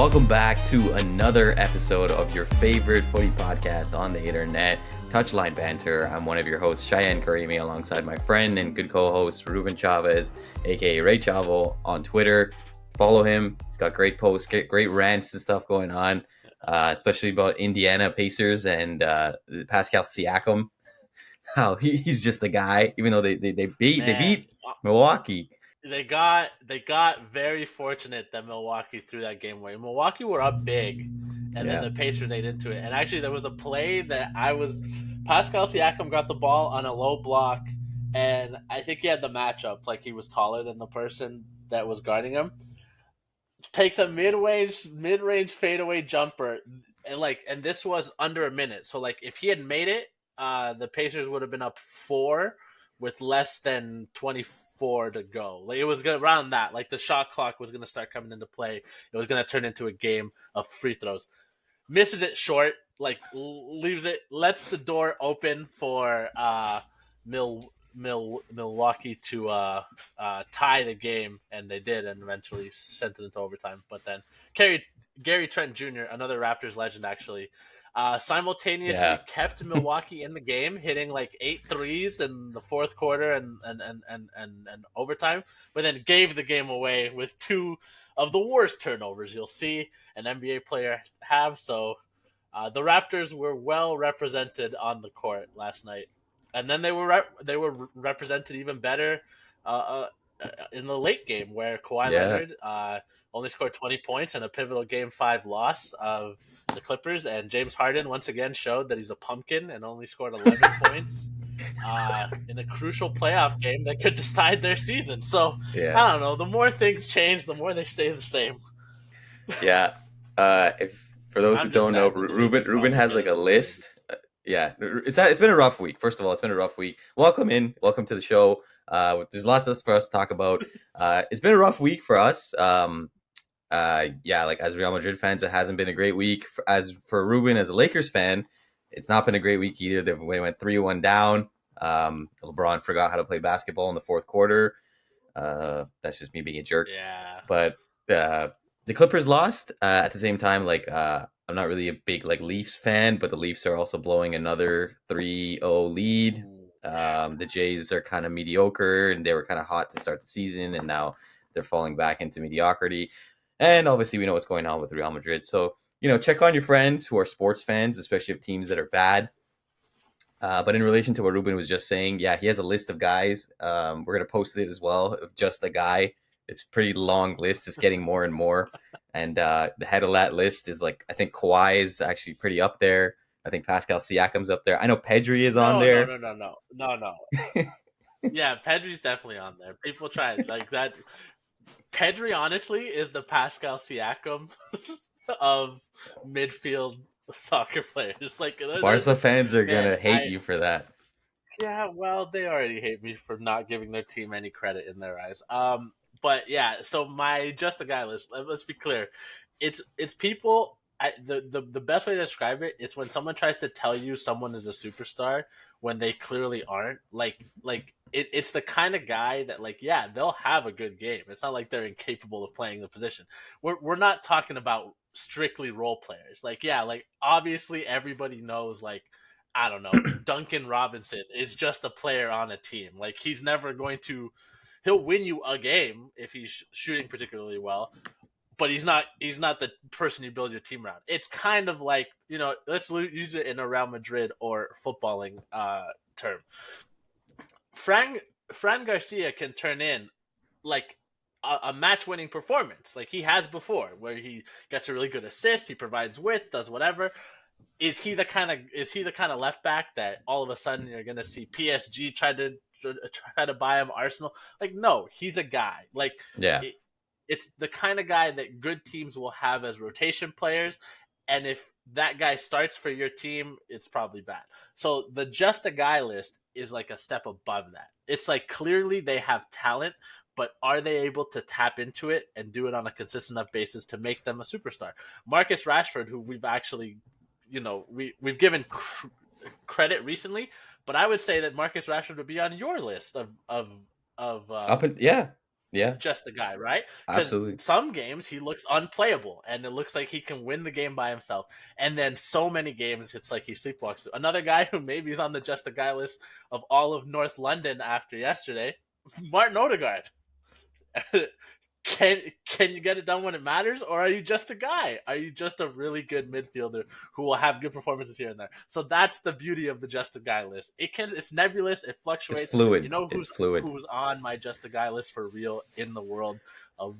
Welcome back to another episode of your favorite footy podcast on the internet, Touchline Banter. I'm one of your hosts, Cheyenne Karimi, alongside my friend and good co-host, Ruben Chavez, aka Ray Chavo, on Twitter. Follow him. He's got great posts, great rants and stuff going on, especially about Indiana Pacers and Pascal Siakam. How he's just a guy, even though they beat Milwaukee. They got very fortunate that Milwaukee threw that game away. Milwaukee were up big, and then the Pacers ate into it. And actually, there was a play that Pascal Siakam got the ball on a low block, and I think he had the matchup, like he was taller than the person that was guarding him. Takes a mid-range fadeaway jumper, and this was under a minute. So if he had made it, the Pacers would have been up 4 with less than 24 to go. It was around that. The shot clock was going to start coming into play. It was going to turn into a game of free throws. Misses it short, leaves it, lets the door open for Milwaukee to tie the game, and they did, and eventually sent it into overtime. But then Gary Trent Jr., another Raptors legend, actually, simultaneously kept Milwaukee in the game, hitting 8 threes in the fourth quarter and overtime, but then gave the game away with 2 of the worst turnovers you'll see an NBA player have. So the Raptors were well represented on the court last night, and then they were represented even better in the late game, where Kawhi Leonard only scored 20 points in a pivotal Game 5 loss of the Clippers, and James Harden once again showed that he's a pumpkin and only scored 11 points in a crucial playoff game that could decide their season. So I don't know. The more things change, the more they stay the same. If for those who don't know, Ruben has a list. It's been a rough week. First of all, it's been a rough week. Welcome to the show. There's lots for us to talk about. It's been a rough week for us. As Real Madrid fans, it hasn't been a great week. As for Ruben, as a Lakers fan, it's not been a great week either. They went 3-1 down. LeBron forgot how to play basketball in the fourth quarter. That's just me being a jerk. But the Clippers lost. At the same time, I'm not really a big Leafs fan, but the Leafs are also blowing another 3-0 lead. The Jays are kind of mediocre, and they were kind of hot to start the season, and now they're falling back into mediocrity. And obviously, we know what's going on with Real Madrid. So, check on your friends who are sports fans, especially of teams that are bad. But in relation to what Ruben was just saying, he has a list of guys. We're going to post it as well, of just a guy. It's a pretty long list. It's getting more and more. And the head of that list is I think Kawhi is actually pretty up there. I think Pascal Siakam's up there. I know Pedri is on there. No. Yeah, Pedri's definitely on there. People try that. Pedri, honestly, is the Pascal Siakam of midfield soccer players. Barca fans are going to hate you for that. Yeah, well, they already hate me for not giving their team any credit in their eyes. But so my just a guy list, let's be clear. It's people, the best way to describe it, it's when someone tries to tell you someone is a superstar when they clearly aren't. It's the kind of guy that they'll have a good game. It's not like they're incapable of playing the position. We're not talking about strictly role players. Obviously everybody knows I don't know, Duncan Robinson is just a player on a team. He's never going to, he'll win you a game if he's shooting particularly well, but he's not the person you build your team around. It's kind of let's use it in a Real Madrid or footballing term. Fran Garcia can turn in a match-winning performance he has before, where he gets a really good assist, he provides width, does whatever. Is he the kind of left back that all of a sudden you're going to see PSG try to buy him, Arsenal? No, he's a guy. It's the kind of guy that good teams will have as rotation players, and if that guy starts for your team, it's probably bad. So the just a guy list is a step above that. It's clearly they have talent, but are they able to tap into it and do it on a consistent enough basis to make them a superstar? Marcus Rashford, who we've actually, we've given credit recently, but I would say that Marcus Rashford would be on your list of Yeah, just a guy, right? Because absolutely. some games he looks unplayable and it looks like he can win the game by himself. And then so many games it's like he sleepwalks. Another guy who maybe is on the just a guy list of all of North London after yesterday, Martin Odegaard. Can you get it done when it matters, or are you just a guy? Are you just a really good midfielder who will have good performances here and there? So that's the beauty of the just a guy list. It's nebulous, it It's fluctuates. You fluid. know It's fluid. who's on my just a guy list for real in the world of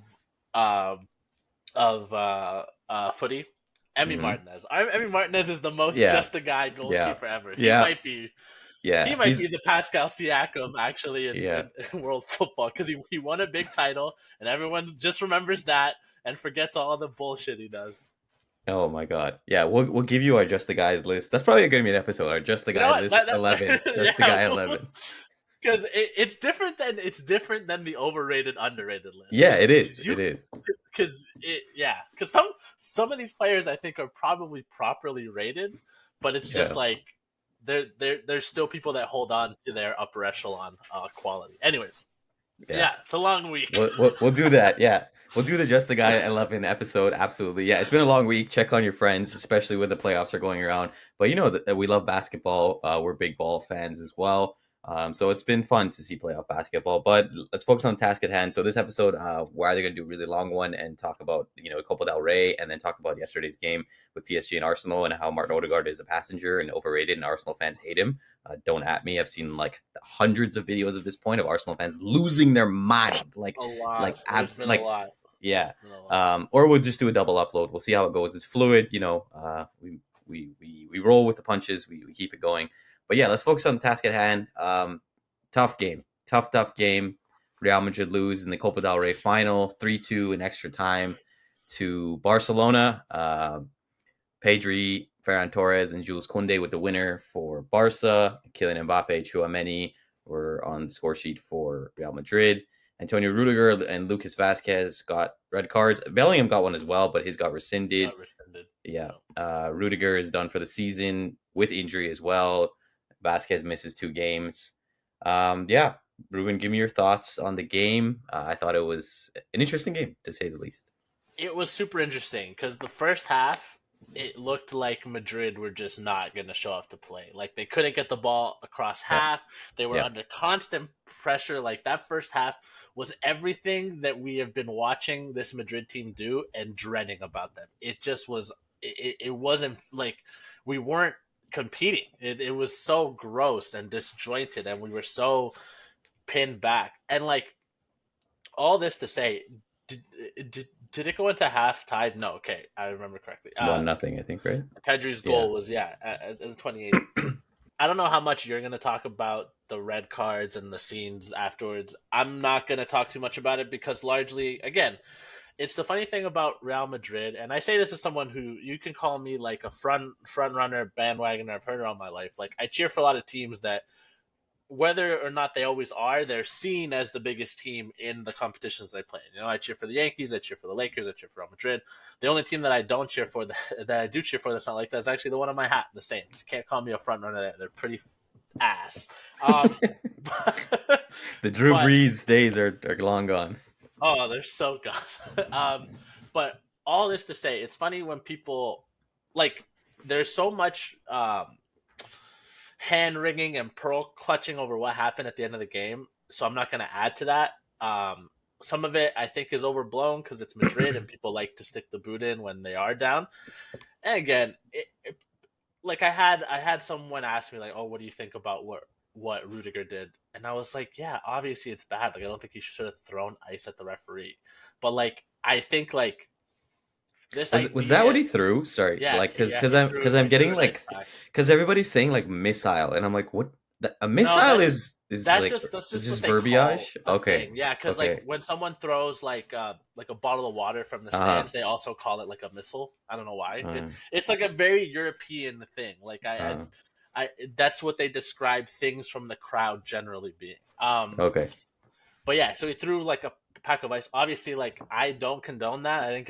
um footy? Emmy Hmm. Martinez. Emmy Martinez is the most Yeah, just a guy yeah, goalkeeper ever. yeah, He yeah. might be the Pascal Siakam actually Yeah. in world football because he won a big title and everyone just remembers that and forgets all the bullshit he does. Oh my god. Yeah, we'll give you our just the guys list. That's probably gonna be an episode. Our just the You know guy what? list 11. Just the Yeah, guy 11. because it's different than the overrated underrated list Yeah, it is. because It you is. because some of these players I think are probably properly rated, but it's just Yeah. like there's still people that hold on to their upper echelon quality. Anyways, Yeah. yeah, it's a long week. We'll do that. Yeah. We'll do the Just the Guy 11 episode. Absolutely. Yeah. It's been a long week. Check on your friends, especially when the playoffs are going around. But you know that we love basketball. We're big ball fans as well. So it's been fun to see playoff basketball. But let's focus on the task at hand. So this episode, we're either going to do a really long one and talk about, Copa del Rey, and then talk about yesterday's game with PSG and Arsenal and how Martin Odegaard is a passenger and overrated and Arsenal fans hate him. Don't at me. I've seen like hundreds of videos at this point of Arsenal fans losing their mind, A lot. There's been a like lot. yeah. There's been a lot. Or we'll just do a double upload. We'll see how it goes. It's fluid. We roll with the punches. We keep it going. But yeah, let's focus on the task at hand. Tough game. Tough game. Real Madrid lose in the Copa del Rey final, 3-2 in extra time to Barcelona. Pedri, Ferran Torres, and Jules Koundé with the winner for Barca. Kylian Mbappe, Chouameni were on the score sheet for Real Madrid. Antonio Rudiger and Lucas Vasquez got red cards. Bellingham got one as well, but his got rescinded. Got rescinded. Yeah. Rudiger is done for the season with injury as well. Vasquez misses 2 games. Yeah. Ruben, give me your thoughts on the game. I thought it was an interesting game, to say the least. It was super interesting because the first half, it looked like Madrid were just not going to show up to play. Like they couldn't get the ball across Yeah. half. They were Yeah. under constant pressure. Like that first half was everything that we have been watching this Madrid team do and dreading about them. It just was. It wasn't like we weren't competing. It was so gross and disjointed, and we were so pinned back. And like all this to say, did, did it go into half tied? No, okay, I remember correctly. 1-0, I think, right? Pedri's goal was at the 28th. I don't know how much you're going to talk about the red cards and the scenes afterwards. I'm not going to talk too much about it because largely, again, it's the funny thing about Real Madrid, and I say this as someone who you can call me like a front runner, bandwagoner. I've heard it all my life. Like I cheer for a lot of teams that, whether or not they always are, they're seen as the biggest team in the competitions they play. You know, I cheer for the Yankees, I cheer for the Lakers, I cheer for Real Madrid. The only team that I don't cheer for, that I do cheer for that's not like that, is actually the one on my hat, the Saints. You can't call me a front runner there. They're pretty ass. The Drew Brees days are long gone. Oh, they're so gone. But all this to say, it's funny when people, like, there's so much hand wringing and pearl clutching over what happened at the end of the game. So I'm not going to add to that. Some of it I think is overblown because it's Madrid and people like to stick the boot in when they are down. And again, like I had someone ask me like, "Oh, what do you think about what Rudiger did?" And I was like, "Yeah, obviously it's bad. Like I don't think he should have thrown ice at the referee." But like I think like this was that what he threw? Sorry, yeah, like yeah, because I'm getting like back. because everybody's saying like missile, and I'm like, what? A missile No, is that's like just is just what they verbiage? call a Okay, thing. Yeah, because okay, like when someone throws like a bottle of water from the stands, they also call it like a missile. I don't know why. It's like a very European thing. Like I that's what they describe things from the crowd generally being. okay. But yeah, so he threw like a pack of ice. Obviously, like I don't condone that. I think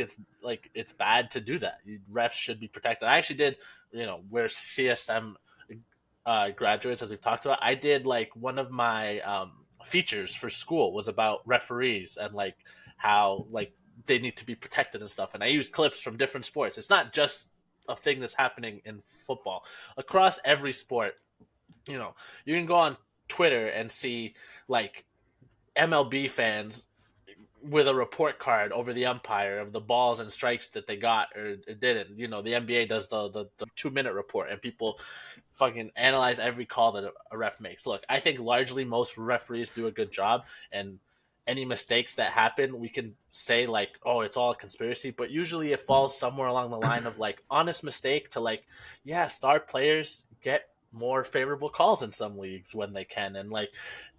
it's bad to do that. Refs should be protected. I actually did, we're CSM graduates, as we've talked about. I did like one of my features for school was about referees and like how like they need to be protected and stuff. And I use clips from different sports. It's not just a thing that's happening in football. Across every sport, you know, you can go on Twitter and see like MLB fans with a report card over the umpire of the balls and strikes that they got or didn't. You know, the NBA does the 2-minute report, and people fucking analyze every call that a ref makes. Look, I think largely most referees do a good job, and any mistakes that happen, we can say like, oh, it's all a conspiracy, but usually it falls somewhere along the line of like honest mistake to like, yeah, star players get more favorable calls in some leagues when they can, and like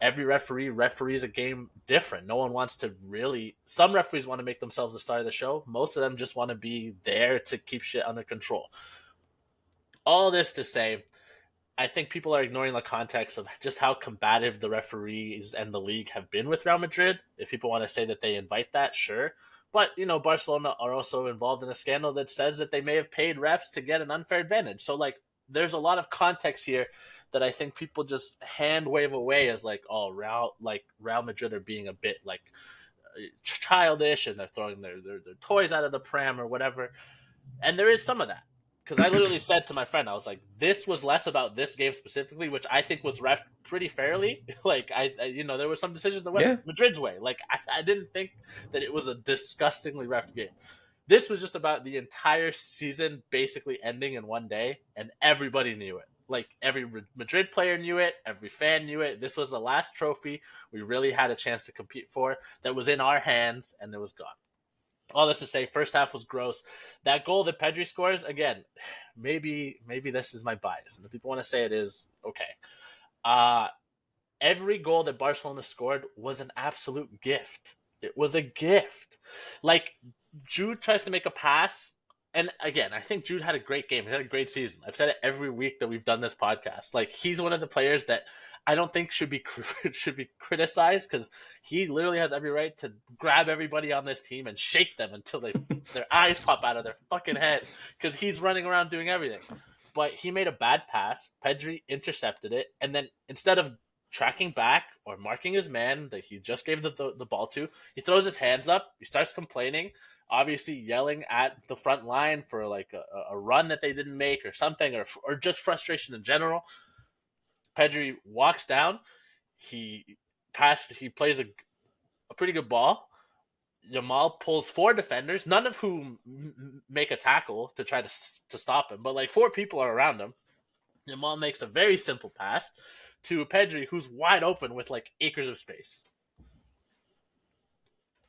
every referee referees a game different. No one wants to really, some referees want to make themselves the star of the show, most of them just want to be there to keep shit under control. All this to say, I think people are ignoring the context of just how combative the referees and the league have been with Real Madrid. If people want to say that they invite that, sure. But, you know, Barcelona are also involved in a scandal that says that they may have paid refs to get an unfair advantage. So, like, there's a lot of context here that I think people just hand wave away as like, oh, Real Madrid are being a bit like childish and they're throwing their toys out of the pram or whatever. And there is some of that. Because I literally said to my friend, I was like, this was less about this game specifically, which I think was ref pretty fairly. Like, you know, there were some decisions that went Madrid's way. Like, I didn't think that it was a disgustingly ref game. This was just about the entire season basically ending in one day, and everybody knew it. Like, every Madrid player knew it, every fan knew it. This was the last trophy we really had a chance to compete for that was in our hands, and it was gone. All this to say, first half was gross. That goal that Pedri scores, again, maybe this is my bias, and if people want to say it is, okay. Every goal that Barcelona scored was an absolute gift. It was a gift. Like, Jude tries to make a pass, and again, I think Jude had a great game. He had a great season. I've said it every week that we've done this podcast. Like, he's one of the players that I don't think should be criticized, because he literally has every right to grab everybody on this team and shake them until their eyes pop out of their fucking head, because he's running around doing everything. But he made a bad pass. Pedri intercepted it, and then instead of tracking back or marking his man that he just gave the ball to, he throws his hands up. He starts complaining, obviously yelling at the front line for like a run that they didn't make or something, or just frustration in general. Pedri walks down. He plays a pretty good ball. Yamal pulls 4 defenders, none of whom make a tackle to try to stop him, but like 4 people are around him. Yamal makes a very simple pass to Pedri, who's wide open with like acres of space.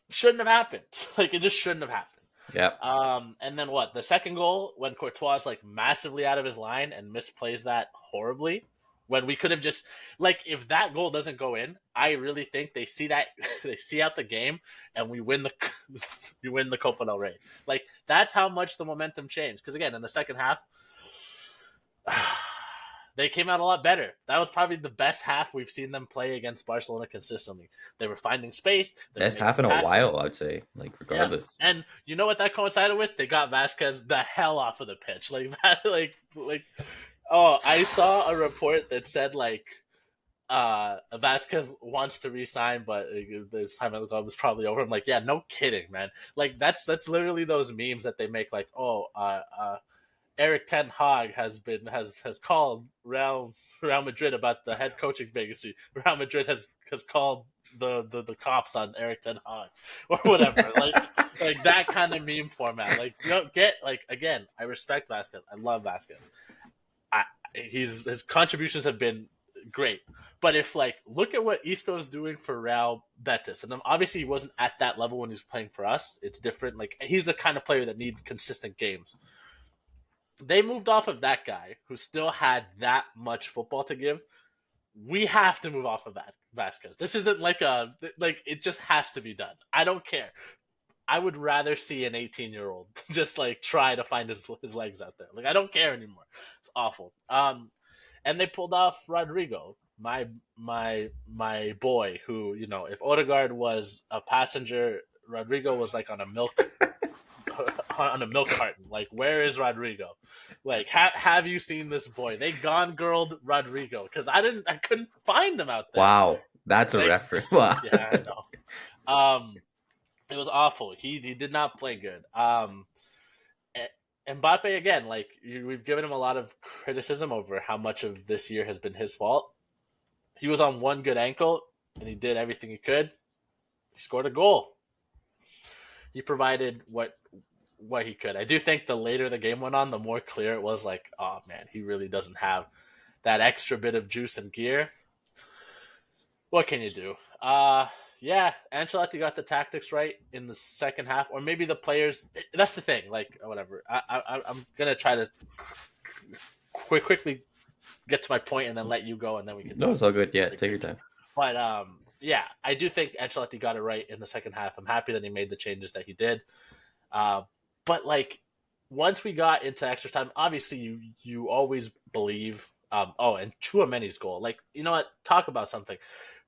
Shouldn't have happened. Like, it just shouldn't have happened. Yeah. And then what? The second goal, when Courtois is like massively out of his line and misplays that horribly, when we could have just, like, if that goal doesn't go in, I really think they see that they see out the game and we win the Copa Del Rey. Like, that's how much the momentum changed. Because again, in the second half, they came out a lot better. That was probably the best half we've seen them play against Barcelona consistently. They were finding space. Best half in a while, I'd say. Like, regardless. Yeah. And you know what that coincided with? They got Vasquez the hell off of the pitch. Like that. Like. Oh, I saw a report that said like Vasquez wants to resign, but this time at the club is probably over. I'm like, yeah, no kidding, man. Like that's literally those memes that they make. Like, oh, Eric Ten Hag has called Real Madrid about the head coaching vacancy. Real Madrid has called the cops on Eric Ten Hag or whatever. like that kind of meme format. Like, you know, again, I respect Vasquez. I love Vasquez. His contributions have been great, but if like look at what Isco's doing for Real Betis, and then obviously he wasn't at that level when he was playing for us. It's different. Like, he's the kind of player that needs consistent games. They moved off of that guy who still had that much football to give. We have to move off of that Vasquez. This isn't like it just has to be done. I don't care. I would rather see an 18-year-old just like try to find his legs out there. Like, I don't care anymore. It's awful. And they pulled off Rodrigo, my boy, who, you know, if Odegaard was a passenger, Rodrigo was like on a milk carton. Like, where is Rodrigo? Like, have you seen this boy? They gone girled Rodrigo because I couldn't find him out there. Wow. That's a Like, reference. Wow. yeah, I know. It was awful. He did not play good. Mbappe again, like we've given him a lot of criticism over how much of this year has been his fault. He was on one good ankle and he did everything he could. He scored a goal. He provided what he could. I do think the later the game went on, the more clear it was like, oh man, he really doesn't have that extra bit of juice and gear. What can you do? Yeah, Ancelotti got the tactics right in the second half, or maybe the players. That's the thing. Like whatever. I'm gonna try to quickly get to my point and then let you go, and then we can No, talk it's all about good. Yeah, the take your big time. picture. But yeah, I do think Ancelotti got it right in the second half. I'm happy that he made the changes that he did. Uh, but like once we got into extra time, obviously you always believe. Oh, and Chouameni's goal. Like you know what? Talk about something.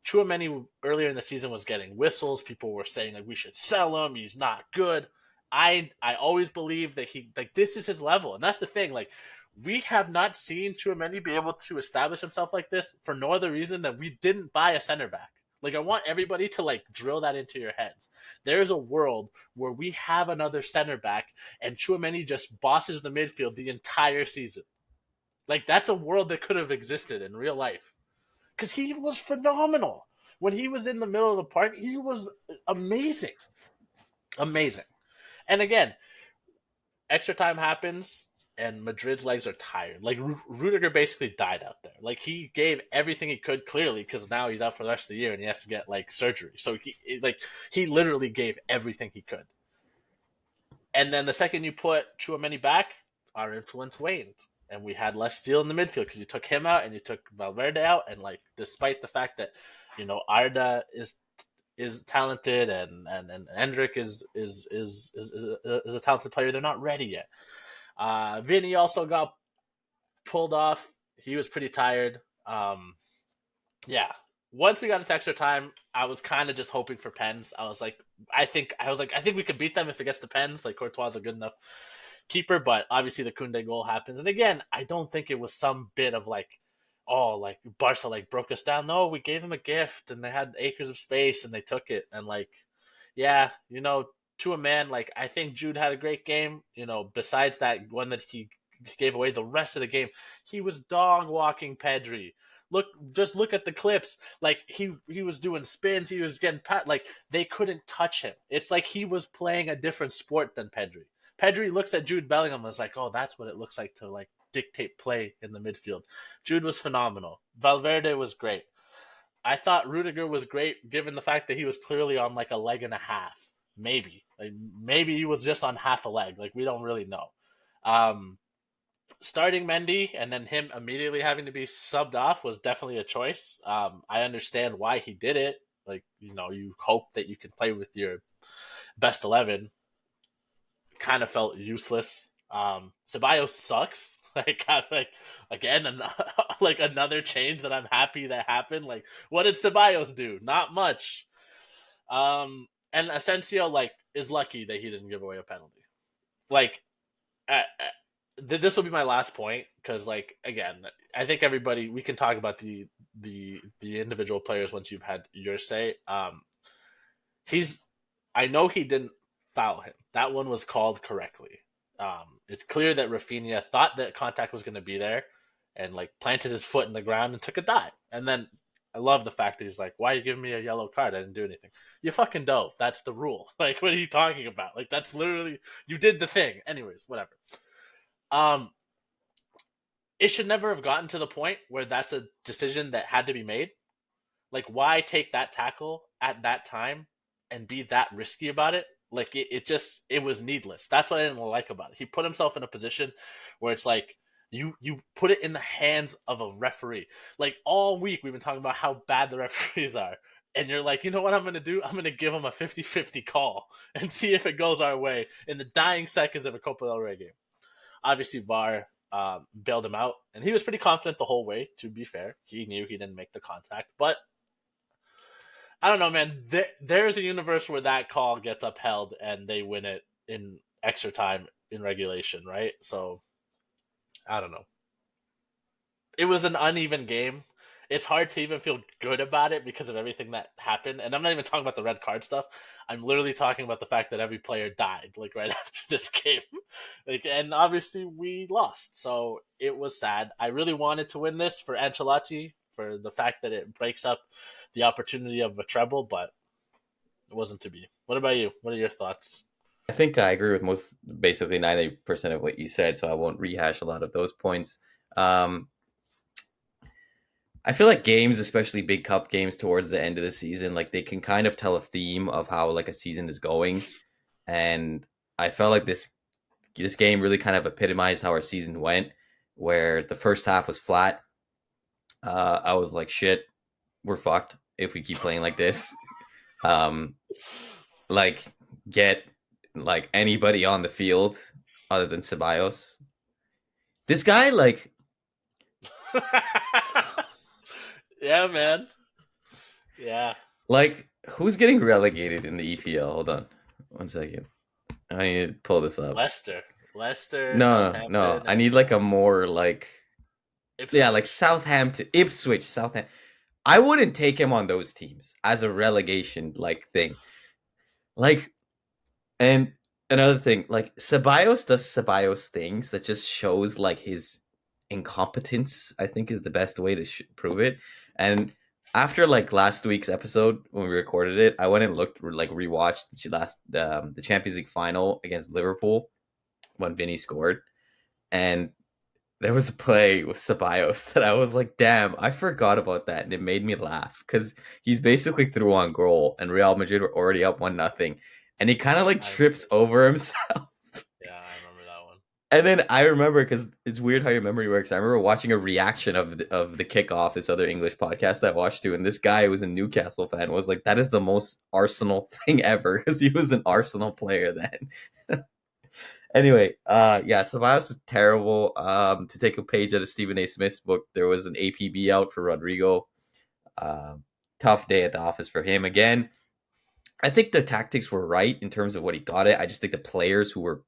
Chouameni earlier in the season was getting whistles. People were saying like we should sell him. He's not good. I always believe that he like this is his level, and that's the thing. Like we have not seen Chouameni be able to establish himself like this for no other reason than we didn't buy a center back. Like I want everybody to like drill that into your heads. There is a world where we have another center back and Chouameni just bosses the midfield the entire season. Like that's a world that could have existed in real life because he was phenomenal when he was in the middle of the park. He was amazing, amazing. And again, extra time happens and Madrid's legs are tired. Like Rudiger basically died out there. Like he gave everything he could clearly because now he's out for the rest of the year and he has to get like surgery. So he literally gave everything he could. And then the second you put Chouameni back, our influence waned. And we had less steel in the midfield because you took him out and you took Valverde out. And like, despite the fact that, Arda is talented and Hendrick is a talented player, they're not ready yet. Vinny also got pulled off. He was pretty tired. Yeah. Once we got into extra time, I was kind of just hoping for pens. I think we could beat them if it gets to pens. Like Courtois is a good enough keeper, but obviously the Koundé goal happens. And again, I don't think it was some bit of like, oh, like Barca like broke us down. No, we gave them a gift and they had acres of space and they took it. And like, yeah, to a man, like I think Jude had a great game. Besides that one that he gave away, the rest of the game, he was dog walking Pedri. Just look at the clips. Like he was doing spins, he was getting like they couldn't touch him. It's like he was playing a different sport than Pedri. Pedri looks at Jude Bellingham and is like, oh, that's what it looks like to like dictate play in the midfield. Jude was phenomenal. Valverde was great. I thought Rudiger was great given the fact that he was clearly on like a leg and a half. Maybe he was just on half a leg. Like we don't really know. Starting Mendy and then him immediately having to be subbed off was definitely a choice. I understand why he did it. Like, you hope that you can play with your best 11. Kind of felt useless. Ceballos sucks. Again, like another change that I'm happy that happened. Like, what did Ceballos do? Not much. And Asensio is lucky that he didn't give away a penalty. Like, this will be my last point because, again, I think everybody we can talk about the individual players once you've had your say. I know he didn't foul him. That one was called correctly. It's clear that Rafinha thought that contact was going to be there and planted his foot in the ground and took a dive. And then I love the fact that he's like, "Why are you giving me a yellow card? I didn't do anything." You fucking dove. That's the rule. What are you talking about? That's literally you did the thing. Anyways, whatever. It should never have gotten to the point where that's a decision that had to be made. Why take that tackle at that time and be that risky about it? It was needless. That's what I didn't like about it. He put himself in a position where it's like you put it in the hands of a referee. All week we've been talking about how bad the referees are. And you're like, you know what I'm going to do? I'm going to give him a 50-50 call and see if it goes our way in the dying seconds of a Copa del Rey game. Obviously, VAR bailed him out, and he was pretty confident the whole way, to be fair. He knew he didn't make the contact, but I don't know, man. There's a universe where that call gets upheld and they win it in extra time in regulation, right? So, I don't know. It was an uneven game, it's hard to even feel good about it because of everything that happened. And I'm not even talking about the red card stuff. I'm literally talking about the fact that every player died like right after this game. Like, and obviously we lost, so it was sad. I really wanted to win this for Ancelotti for the fact that it breaks up the opportunity of a treble, but it wasn't to be. What about you? What are your thoughts? I think I agree with most, basically 90% of what you said, so I won't rehash a lot of those points. Um, I feel like games, especially big cup games towards the end of the season, like they can kind of tell a theme of how like a season is going. And I felt like this game really kind of epitomized how our season went, where the first half was flat. I was like, shit, we're fucked if we keep playing like this. Um, like get like anybody on the field other than Ceballos. This guy, Yeah, man. Yeah. like who's getting relegated in the EPL? Hold on, 1 second. I need to pull this up. Leicester. Leicester, No. Southampton, I and need like a more like yeah, like Ipswich. Southampton, Ipswich, Southampton. I wouldn't take him on those teams as a relegation like thing. Like, and another thing, like Ceballos does Ceballos things that just shows like his incompetence. I think is the best way to prove it. And after like last week's episode when we recorded it, I went and looked like rewatched the Champions League final against Liverpool when Vinny scored, and there was a play with Ceballos that I was like, damn, I forgot about that, and it made me laugh because he's basically through on goal, and Real Madrid were already up 1-0, and he kind of like I remember. trips over himself. Yeah, I remember that one. And then I remember because it's weird how your memory works. I remember watching a reaction of the kickoff, this other English podcast that I watched too, and this guy who was a Newcastle fan was like, "That is the most Arsenal thing ever," because he was an Arsenal player then. Anyway, yeah, Ceballos was terrible. To take a page out of Stephen A. Smith's book, there was an APB out for Rodrigo. Uh, Tough day at the office for him again. I think the tactics were right in terms of what he got it. I just think the players who were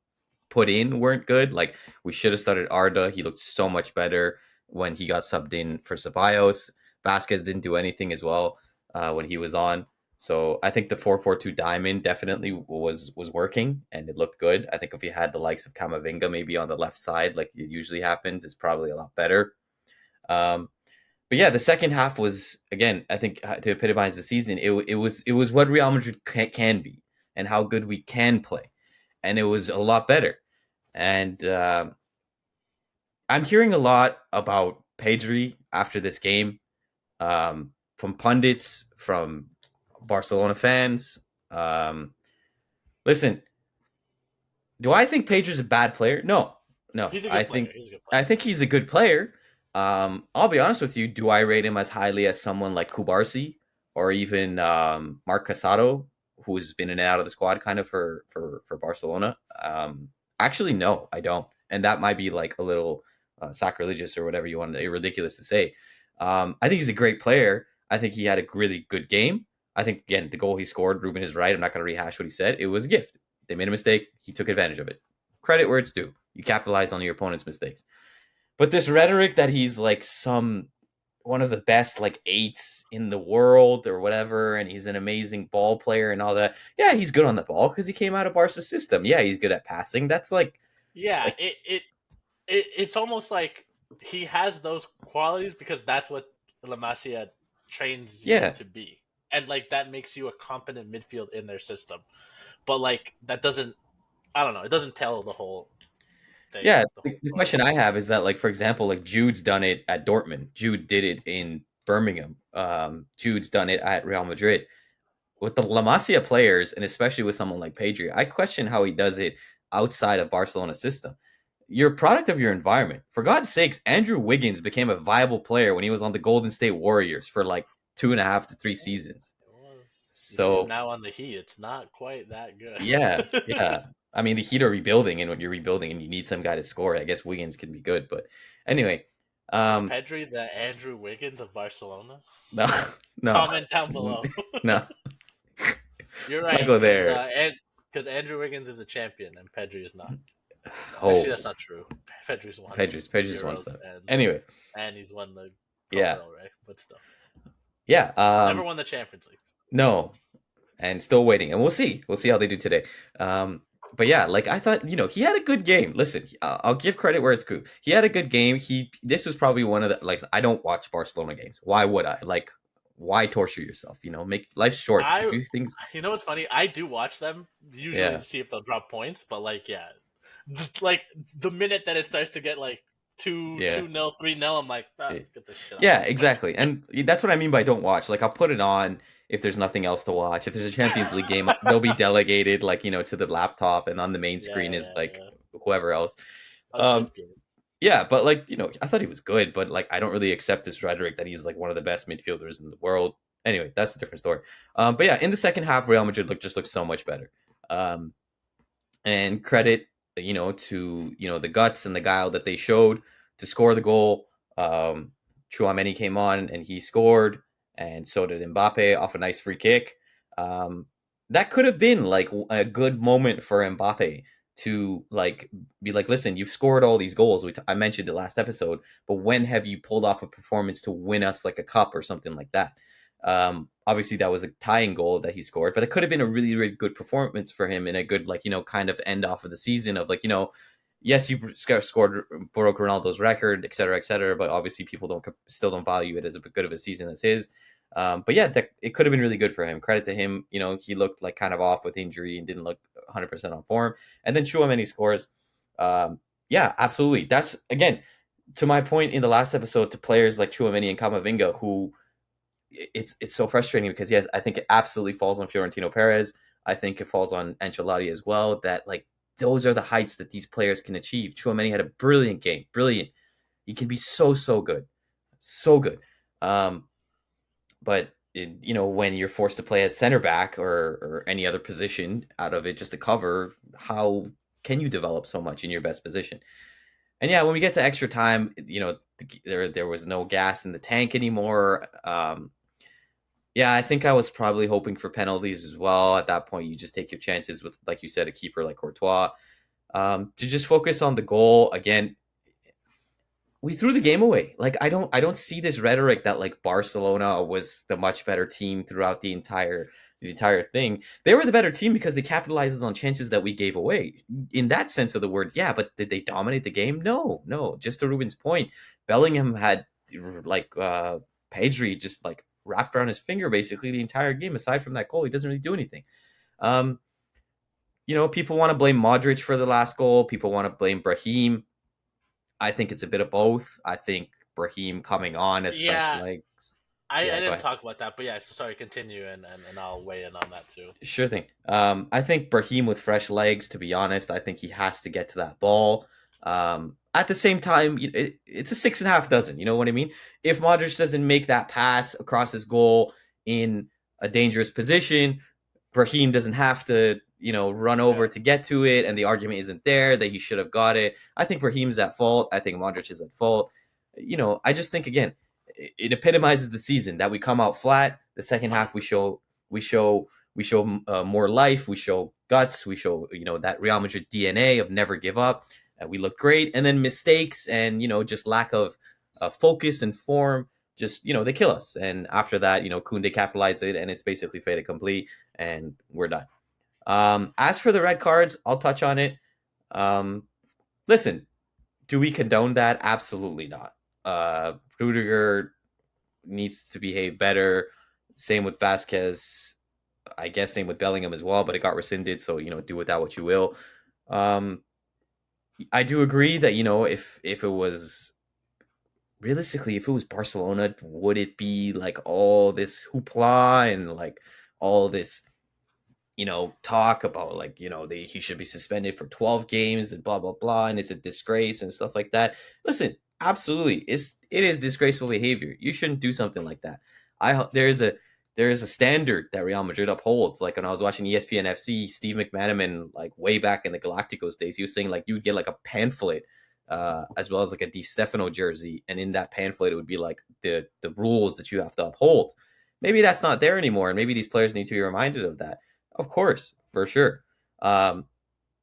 put in weren't good. Like we should have started Arda. He looked so much better when he got subbed in for Ceballos. Vasquez didn't do anything as well when he was on. So I think the 4-4-2 diamond definitely was working and it looked good. I think if you had the likes of Camavinga maybe on the left side, like it usually happens, it's probably a lot better. Um, but yeah, the second half was again, I think to epitomize the season, it was what Real Madrid can be and how good we can play, and it was a lot better. And I'm hearing a lot about Pedri after this game from pundits, from Barcelona fans. Um, Listen, do I think Pedro's a bad player? No, no. He's a I good player. think He's a good I player. think he's a good player. I'll be honest with you. Do I rate him as highly as someone like Kubarsi or even Mark Casado, who's been in and out of the squad kind of for Barcelona? Actually, no, I don't. And that might be like a little sacrilegious or whatever you want to ridiculous to say. I think he's a great player. I think he had a really good game. I think again the goal he scored, Ruben is right. I'm not going to rehash what he said. It was a gift. They made a mistake. He took advantage of it. Credit where it's due. You capitalized on your opponent's mistakes. But this rhetoric that he's like some one of the best like eights in the world or whatever, and he's an amazing ball player and all that. Yeah, he's good on the ball because he came out of Barca's system. Yeah, he's good at passing. That's Yeah, like it's almost like he has those qualities because that's what La Masia trains you yeah, to be, and like that makes you a competent midfield in their system. But like that doesn't, I don't know, it doesn't tell the whole thing, yeah. the whole The story. question I have is that like for example, like Jude's done it at Dortmund. Jude did it in Birmingham. Jude's done it at Real Madrid. With the La Masia players, and especially with someone like Pedri, I question how he does it outside of Barcelona's system. You're a product of your environment. For God's sakes, Andrew Wiggins became a viable player when he was on the Golden State Warriors for like 2.5 to 3 seasons. It was. You see him So now on the Heat. It's not quite that good. yeah, yeah. I mean, the Heat are rebuilding, and when you're rebuilding and you need some guy to score, I guess Wiggins can be good. But anyway, Is um, Pedri the Andrew Wiggins of Barcelona? no, no, Comment down below. no. You're Let's not right, go there. because Andrew Wiggins is a champion and Pedri is not. Actually, Oh, that's not true. Pedri's won Pedro's one Euros stuff. and Anyway, he's won the Copa Yeah. del Rey, but still, Yeah. never won the Champions League. No, and still waiting, and we'll see. We'll see how they do today. But yeah, like I thought, he had a good game. Listen, I'll give credit where it's due. He had a good game. This was probably one of the like I don't watch Barcelona games. Why would I? Like, why torture yourself? Make life short. I, Do things. you know what's funny? I do watch them usually Yeah, to see if they'll drop points, but like, yeah, like the minute that it starts to get like yeah. 2-0, 3-0, I'm like, get this shit out Yeah, of here. exactly. And that's what I mean by don't watch. Like I'll put it on if there's nothing else to watch. If there's a Champions League game, they'll be delegated like, to the laptop and on the main Yeah, screen is yeah, like yeah. whoever else. A Um good game. yeah, but like, I thought he was good, but like I don't really accept this rhetoric that he's like one of the best midfielders in the world. Anyway, that's a different story. But yeah, in the second half, Real Madrid looked so much better. Um, and credit to the guts and the guile that they showed to score the goal. Chouameni came on and he scored, and so did Mbappe off a nice free kick. That could have been like a good moment for Mbappe to like be like, listen, you've scored all these goals. I mentioned it last episode, but when have you pulled off a performance to win us like a cup or something like that? Obviously that was a tying goal that he scored, but it could have been a really, really good performance for him in a good, like, kind of end off of the season of like, yes, you scored, broke Ronaldo's record, et cetera, but obviously people still don't value it as good of a season as his. But yeah, it could have been really good for him. Credit to him. He looked like kind of off with injury and didn't look 100% on form. And then Chouameni scores. Yeah, absolutely. That's, again, to my point in the last episode, to players like Chouameni and Camavinga, who it's so frustrating because yes, I think it absolutely falls on Fiorentino Perez. I think it falls on Ancelotti as well. That like those are the heights that these players can achieve. Chouameni had a brilliant game, brilliant. He can be so good, so good. But when you're forced to play as center back or any other position out of it just to cover, how can you develop so much in your best position? And yeah, when we get to extra time, there was no gas in the tank anymore. Yeah, I think I was probably hoping for penalties as well. At that point, you just take your chances with, like you said, a keeper like Courtois. To just focus on the goal again. We threw the game away. Like I don't see this rhetoric that like Barcelona was the much better team throughout the entire thing. They were the better team because they capitalized on chances that we gave away. In that sense of the word, yeah, but did they dominate the game? No, no. Just to Ruben's point, Bellingham had like Pedri just like wrapped around his finger basically the entire game. Aside from that goal, he doesn't really do anything. Um, people want to blame Modric for the last goal. People want to blame Brahim. I think it's a bit of both. I think Brahim coming on as fresh Yeah, legs. I Yeah, go didn't ahead. talk about that, but yeah, sorry, continue and I'll weigh in on that too. Sure thing. I think Brahim with fresh legs, to be honest, I think he has to get to that ball. At the same time, it's a 6.5 dozen. You know what I mean? If Modric doesn't make that pass across his goal in a dangerous position, Brahim doesn't have to, run Yeah, over to get to it, and the argument isn't there that he should have got it. I think Brahim's at fault. I think Modric is at fault. I just think again, it epitomizes the season that we come out flat. The second half, we 100%. show we show we show more life. We show guts. We show that Real Madrid DNA of never give up. We look great, and then mistakes and just lack of focus and form. Just they kill us, and after that, Kunde capitalized it, and it's basically fait accompli, and we're done. As for the red cards, I'll touch on it. Um, Listen, do we condone that? Absolutely not. Rudiger needs to behave better. Same with Vasquez. I guess same with Bellingham as well, but it got rescinded. So do with that what you will. Um, I do agree that if it was realistically, if it was Barcelona, would it be like all this hoopla and like all this talk about like he should be suspended for 12 games and blah blah blah, and it's a disgrace and stuff like that. Listen, absolutely, it is disgraceful behavior. You shouldn't do something like that. There is a standard that Real Madrid upholds. Like when I was watching ESPN FC, Steve McManaman, like way back in the Galacticos days, he was saying like you would get like a pamphlet, as well as like a Di Stefano jersey, and in that pamphlet it would be like the rules that you have to uphold. Maybe that's not there anymore, and maybe these players need to be reminded of that. Of course, for sure. Um,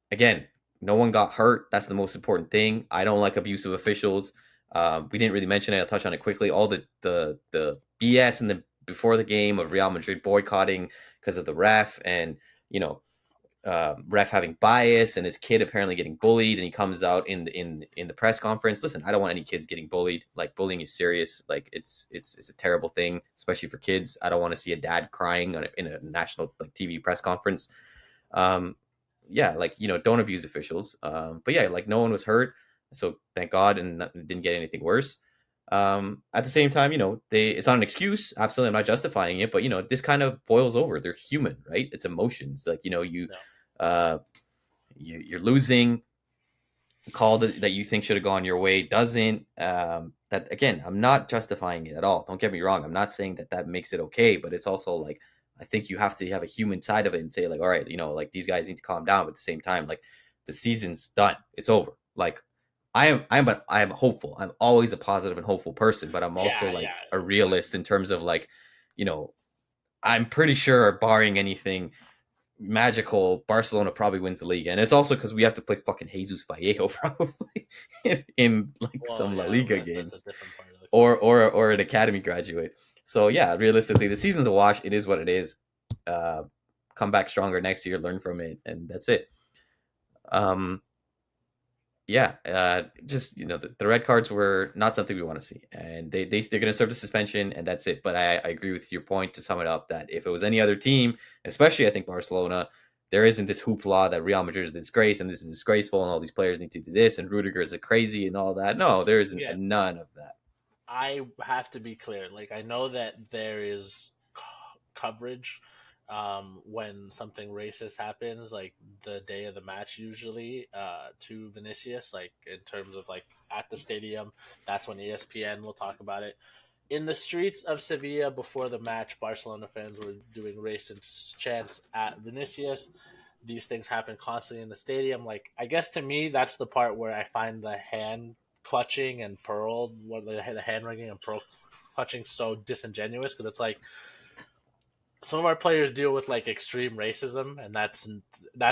Again, no one got hurt. That's the most important thing. I don't like abusive officials. We didn't really mention it. I'll touch on it quickly. All the BS in the before the game of Real Madrid boycotting because of the ref, and you know, ref having bias, and his kid apparently getting bullied, and he comes out in the press conference. Listen, I don't want any kids getting bullied. Like, bullying is serious. Like, it's a terrible thing, especially for kids. I don't want to see a dad crying in a national like TV press conference. Um, yeah, like, don't abuse officials. But yeah, like, no one was hurt, so thank God, and didn't get anything worse. At the same time, it's not an excuse. Absolutely, I'm not justifying it, but this kind of boils over. They're human, right? It's emotions. Like, No. uh, you're losing. Call that you think should have gone your way doesn't. That, again, I'm not justifying it at all. Don't get me wrong. I'm not saying that makes it okay, but it's also like, I think you have to have a human side of it and say, like, all right, like, these guys need to calm down. But at the same time, like, the season's done. It's over. Like, I am hopeful. I'm always a positive and hopeful person, but I'm also Yeah, like yeah. a realist in terms of, like, you know, I'm pretty sure, barring anything magical, Barcelona probably wins the league, and it's also because we have to play fucking Jesus Vallejo probably in like Well, some La yeah, Liga that's a games, different part of the or conversation. an academy graduate. So yeah, realistically, the season's a wash. It is what it is. Uh, Come back stronger next year, learn from it, and that's it. Um, yeah, just the red cards were not something we want to see, and they're going to serve the suspension, and that's it. But I agree with your point, to sum it up, that if it was any other team, especially I think Barcelona, there isn't this hoopla that Real Madrid is disgrace and this is disgraceful and all these players need to do this and Rudiger is a crazy and all that. No, there isn't Yeah, none of that. I have to be clear. Like, I know that there is coverage when something racist happens, like the day of the match, usually to Vinicius, like in terms of like at the stadium. That's when ESPN will talk about it. In the streets of Sevilla before the match, Barcelona fans were doing racist chants at Vinicius. These things happen constantly in the stadium. Like, I guess to me, that's the part where I find the hand clutching and pearl, what the hand wringing and pearl clutching, so disingenuous, because it's like some of our players deal with like extreme racism, and that's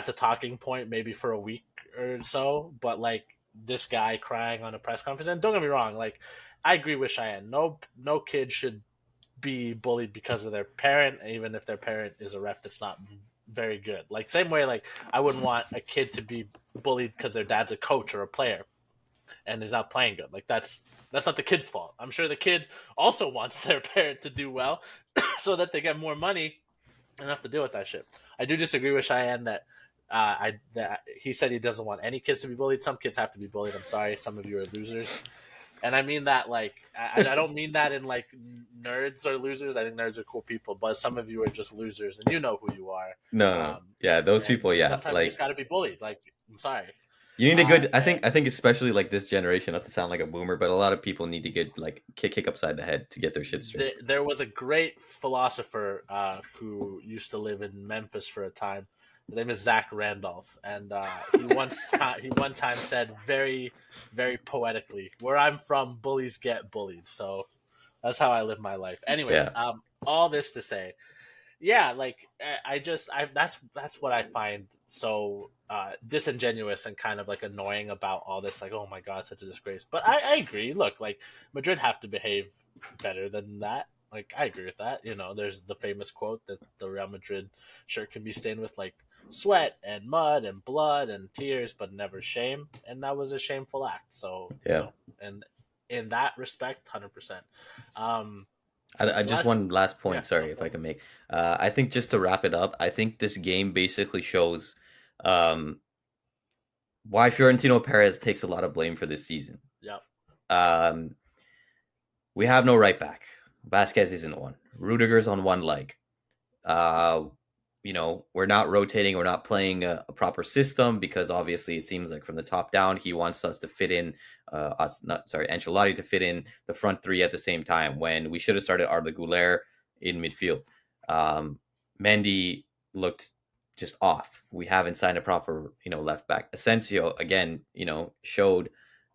a talking point maybe for a week or so. But like this guy crying on a press conference, and don't get me wrong, like I agree with Cheyenne. No kid should be bullied because of their parent, even if their parent is a ref that's not very good. Like, same way, like I wouldn't want a kid to be bullied because their dad's a coach or a player and he's not playing good. Like, that's not the kid's fault. I'm sure the kid also wants their parent to do well so that they get more money and have to deal with that shit. I do disagree with Cheyenne that that he said he doesn't want any kids to be bullied. Some kids have to be bullied. I'm sorry, some of you are losers, and I mean that like I don't mean that in like nerds are losers. I think nerds are cool people, but some of you are just losers, and you know who you are. No. Yeah, those And people, yeah, sometimes you just like, got to be bullied. Like, I'm sorry. you need a good. I And think. I think especially like this generation. Not to sound like a boomer, but a lot of people need to get like kick upside the head to get their shit straight. there was a great philosopher who used to live in Memphis for a time. His name is Zach Randolph, and he one time said very, very poetically, "Where I'm from, bullies get bullied." So that's how I live my life. Anyways, Yeah. all this to say, yeah, like I that's what I find so disingenuous and kind of like annoying about all this. Like, oh my god, such a disgrace. But I agree. Look, like Madrid have to behave better than that. Like, I agree with that. There's the famous quote that the Real Madrid shirt can be stained with like sweat and mud and blood and tears, but never shame. And that was a shameful act. So Yeah. and in that respect, 100%. Um, I just, last, one last yeah, point. no, Sorry if go. I can make. I think, just to wrap it up, I think this game basically shows um, why Fiorentino Perez takes a lot of blame for this season. Yeah. Um, we have no right back. Vasquez isn't one. Rudiger's on one leg. Uh, we're not rotating. We're not playing a proper system, because obviously it seems like from the top down he wants us to fit in, Ancelotti to fit in the front three at the same time, when we should have started Arda Güler in midfield. Mendy looked just off. We haven't signed a proper left back. Asensio, again, showed,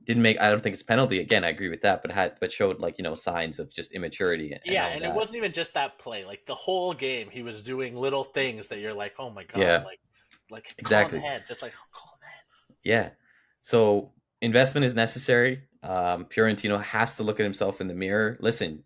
didn't make, I don't think it's a penalty. Again, I agree with that, but showed, like, signs of just immaturity and Yeah, all and it that. wasn't even just that play. Like the whole game, he was doing little things that you're like, "Oh my god!" Yeah, Like calm exactly. head, just like calm head. Yeah. So investment is necessary. Fiorentino has to look at himself in the mirror. Listen,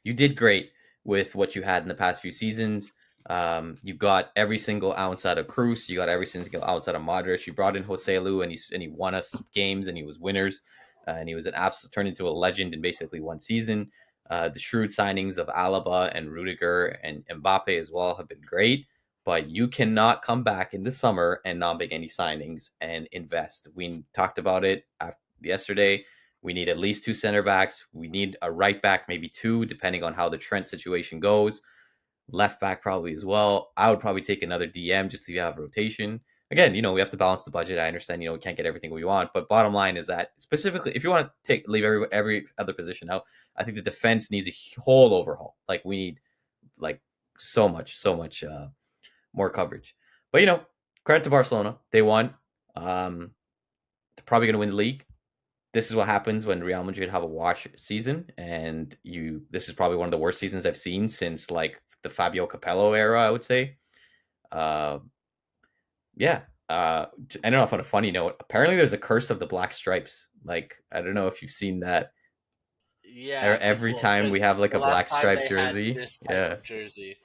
you did great with what you had in the past few seasons. You got every single ounce out of Cruz. You got every single ounce out of Modric. You brought in Joselu, and he won us games, and he was winners, and he was an absolute turned into a legend in basically one season. The shrewd signings of Alaba and Rudiger and Mbappe as well have been great, but you cannot come back in the summer and not make any signings and invest. We talked about it yesterday. We need at least two center backs. We need a right back, maybe two, depending on how the Trent situation goes. Left back probably as well. I would probably take another DM just to have rotation. Again, we have to balance the budget. I understand, we can't get everything we want, but bottom line is that specifically, if you want to leave every other position out, I think the defense needs a whole overhaul. Like we need like so much more coverage. But credit to Barcelona, they won. They're probably going to win the league. This is what happens when Real Madrid have a wash season, and this is probably one of the worst seasons I've seen since like the Fabio Capello era, I would say. Yeah. I don't know if on a funny note, apparently there's a curse of the black stripes. Like, I don't know if you've seen that. Yeah, Every time we have like the a last black time stripe they had jersey. this type Yeah. of jersey.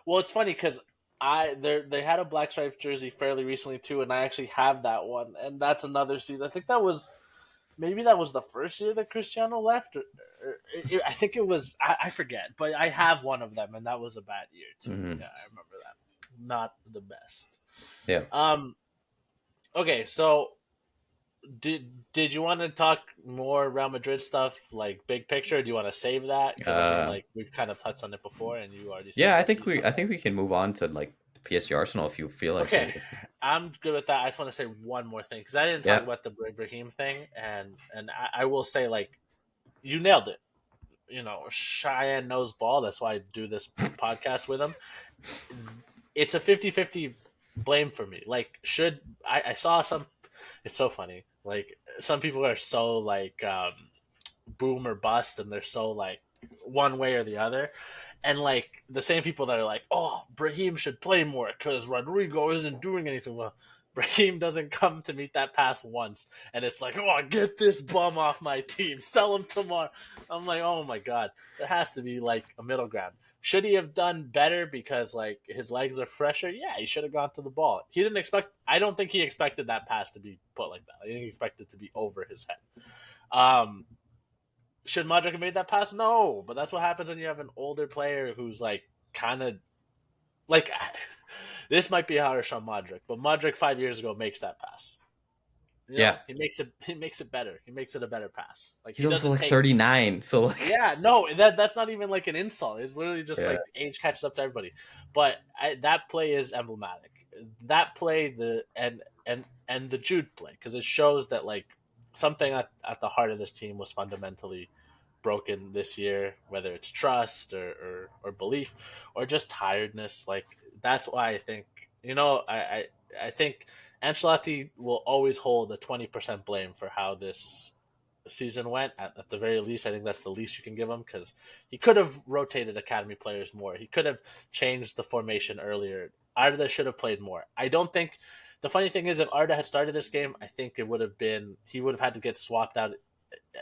Well, it's funny because they had a black striped jersey fairly recently too, and I actually have that one, and that's another season. I think that was the first year that Cristiano left, I think it was. I forget, but I have one of them, and that was a bad year too. Mm-hmm. Yeah, I remember that. Not the best. Yeah. Okay, so did you want to talk more Real Madrid stuff, like big picture? Or do you want to save that? Because I mean, like we've kind of touched on it before, and you already said Yeah, your piece on I that. think we can move on to like PSG Arsenal if you feel like Okay, it. I'm good with that. I just want to say one more thing because I didn't talk Yeah. about the Brahim thing, and I will say like you nailed it. Cheyenne knows ball. That's why I do this podcast with him. It's a 50-50 blame for me. Like, I saw some. It's so funny. Like, some people are so like boom or bust, and they're so like one way or the other. And like the same people that are like, "Oh, Brahim should play more because Rodrigo isn't doing anything." Well, Brahim doesn't come to meet that pass once, and it's like, "Oh, get this bum off my team. Sell him tomorrow." I'm like, "Oh my god, there has to be like a middle ground." Should he have done better because like his legs are fresher? Yeah, he should have gone to the ball. He didn't expect. I don't think he expected that pass to be put like that. I think he expected it to be over his head. Um, should Modric have made that pass? No, but that's what happens when you have an older player who's like kind of like this might be harsh on Modric, but Modric 5 years ago makes that pass. Yeah. He makes it. He makes it better. He makes it a better pass. Like He's he also doesn't like take. 39, so like Yeah, no, that's not even like an insult. It's literally just yeah. like age catches up to everybody. But that play is emblematic. That play, and the Jude play, because it shows that like something at the heart of this team was fundamentally broken this year, whether it's trust or belief or just tiredness. Like that's why I think I think Ancelotti will always hold the 20% blame for how this season went. At the very least, I think that's the least you can give him because he could have rotated academy players more. He could have changed the formation earlier. Arda should have played more. I don't think. The funny thing is, if Arda had started this game, I think it would have been he would have had to get swapped out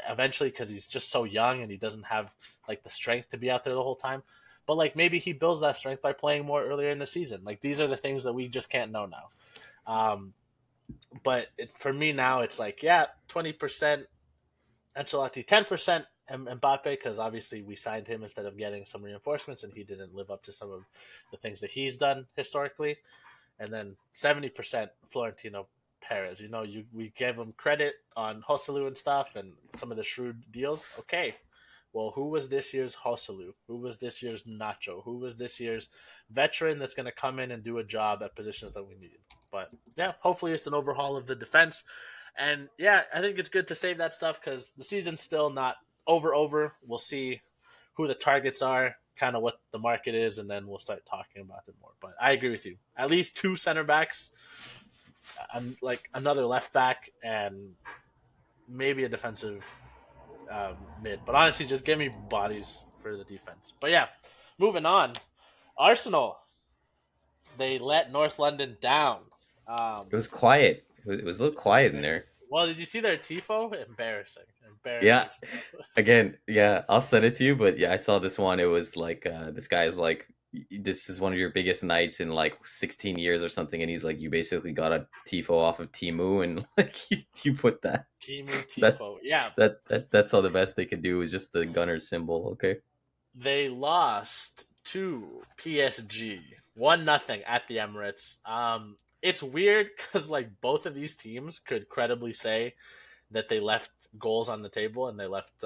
eventually because he's just so young and he doesn't have like the strength to be out there the whole time. But like maybe he builds that strength by playing more earlier in the season. Like these are the things that we just can't know now. But for me now, it's like 20% Ancelotti, 10% Mbappe because obviously we signed him instead of getting some reinforcements and he didn't live up to some of the things that he's done historically. And then 70% Florentino Perez. We gave him credit on Joselu and stuff and some of the shrewd deals. Okay, well, who was this year's Joselu? Who was this year's Nacho? Who was this year's veteran that's going to come in and do a job at positions that we need? But yeah, hopefully it's an overhaul of the defense. And yeah, I think it's good to save that stuff because the season's still not over. We'll see who the targets are, kind of what the market is, and then we'll start talking about it more. But I agree with you. At least two center backs, and like another left back, and maybe a defensive mid. But honestly, just give me bodies for the defense. But yeah, moving on. Arsenal, they let North London down. It was quiet. It was a little quiet in there. Well, did you see their tifo? Embarrassing. Yeah. embarrassing stuff. Again, yeah, I'll send it to you. But yeah, I saw this one. It was like this guy's like, this is one of your biggest nights in like 16 years or something, and he's like, you basically got a tifo off of Temu, and like you put that. Temu That's Tifo. Yeah, that's all the best they could do is just the gunner symbol. Okay. they lost to PSG 1-0 at the Emirates. It's weird because like both of these teams could credibly say that they left goals on the table and they left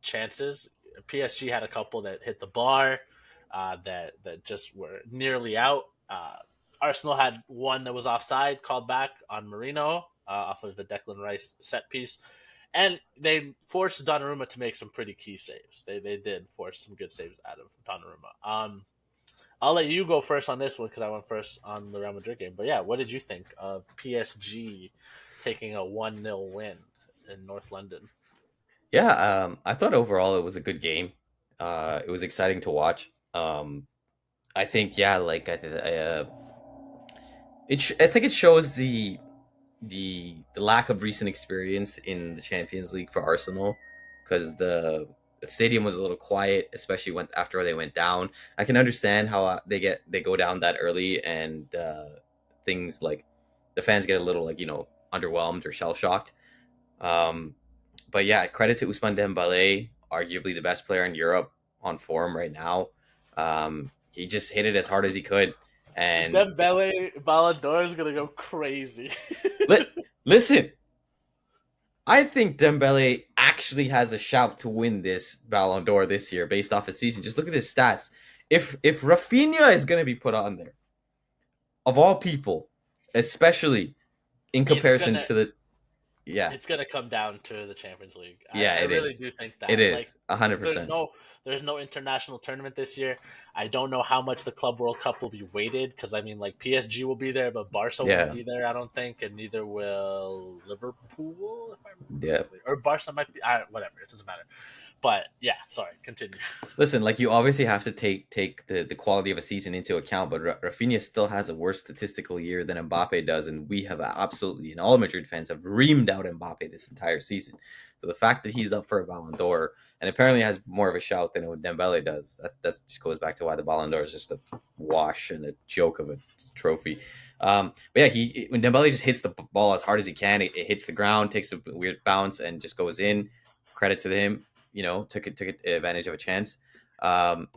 chances. PSG had a couple that hit the bar, that just were nearly out. Arsenal had one that was offside, called back on Marino off of the Declan Rice set piece, and they forced Donnarumma to make some pretty key saves. They did force some good saves out of Donnarumma. I'll let you go first on this one because I went first on the Real Madrid game. But yeah, what did you think of PSG taking a 1-0 win in North London? Yeah, I thought overall it was a good game. It was exciting to watch. I think yeah, like I think it shows the lack of recent experience in the Champions League for Arsenal because the stadium was a little quiet, especially when after they went down. I can understand how they go down that early and things like the fans get a little like underwhelmed or shell shocked. Um, but yeah, credit to Ousmane Dembele, arguably the best player in Europe on form right now. He just hit it as hard as he could, and Dembele Ballon d'Or is gonna go crazy. listen, I think Dembele actually has a shout to win this Ballon d'Or this year based off his season. Just look at his stats. If Rafinha is going to be put on there, of all people, especially in it's comparison gonna to the yeah it's gonna come down to the Champions League. yeah I it really is do think it that. Like is 100%. there's no international tournament this year. I don't know how much the Club World Cup will be weighted because I mean like PSG will be there, but Barca won't Yeah, be there. I don't think, and neither will Liverpool, if I remember yeah. correctly, or Barca might be. Whatever, it doesn't matter. But yeah, sorry, continue. Listen, like you obviously have to take the quality of a season into account, but Rafinha still has a worse statistical year than Mbappe does, and we have absolutely, and all Madrid fans have reamed out Mbappe this entire season. So the fact that he's up for a Ballon d'Or and apparently has more of a shout than what Dembele does, that just goes back to why the Ballon d'Or is just a wash and a joke of a trophy. But yeah, when Dembele just hits the ball as hard as he can, it hits the ground, takes a weird bounce, and just goes in. Credit to him, took advantage of a chance. Um,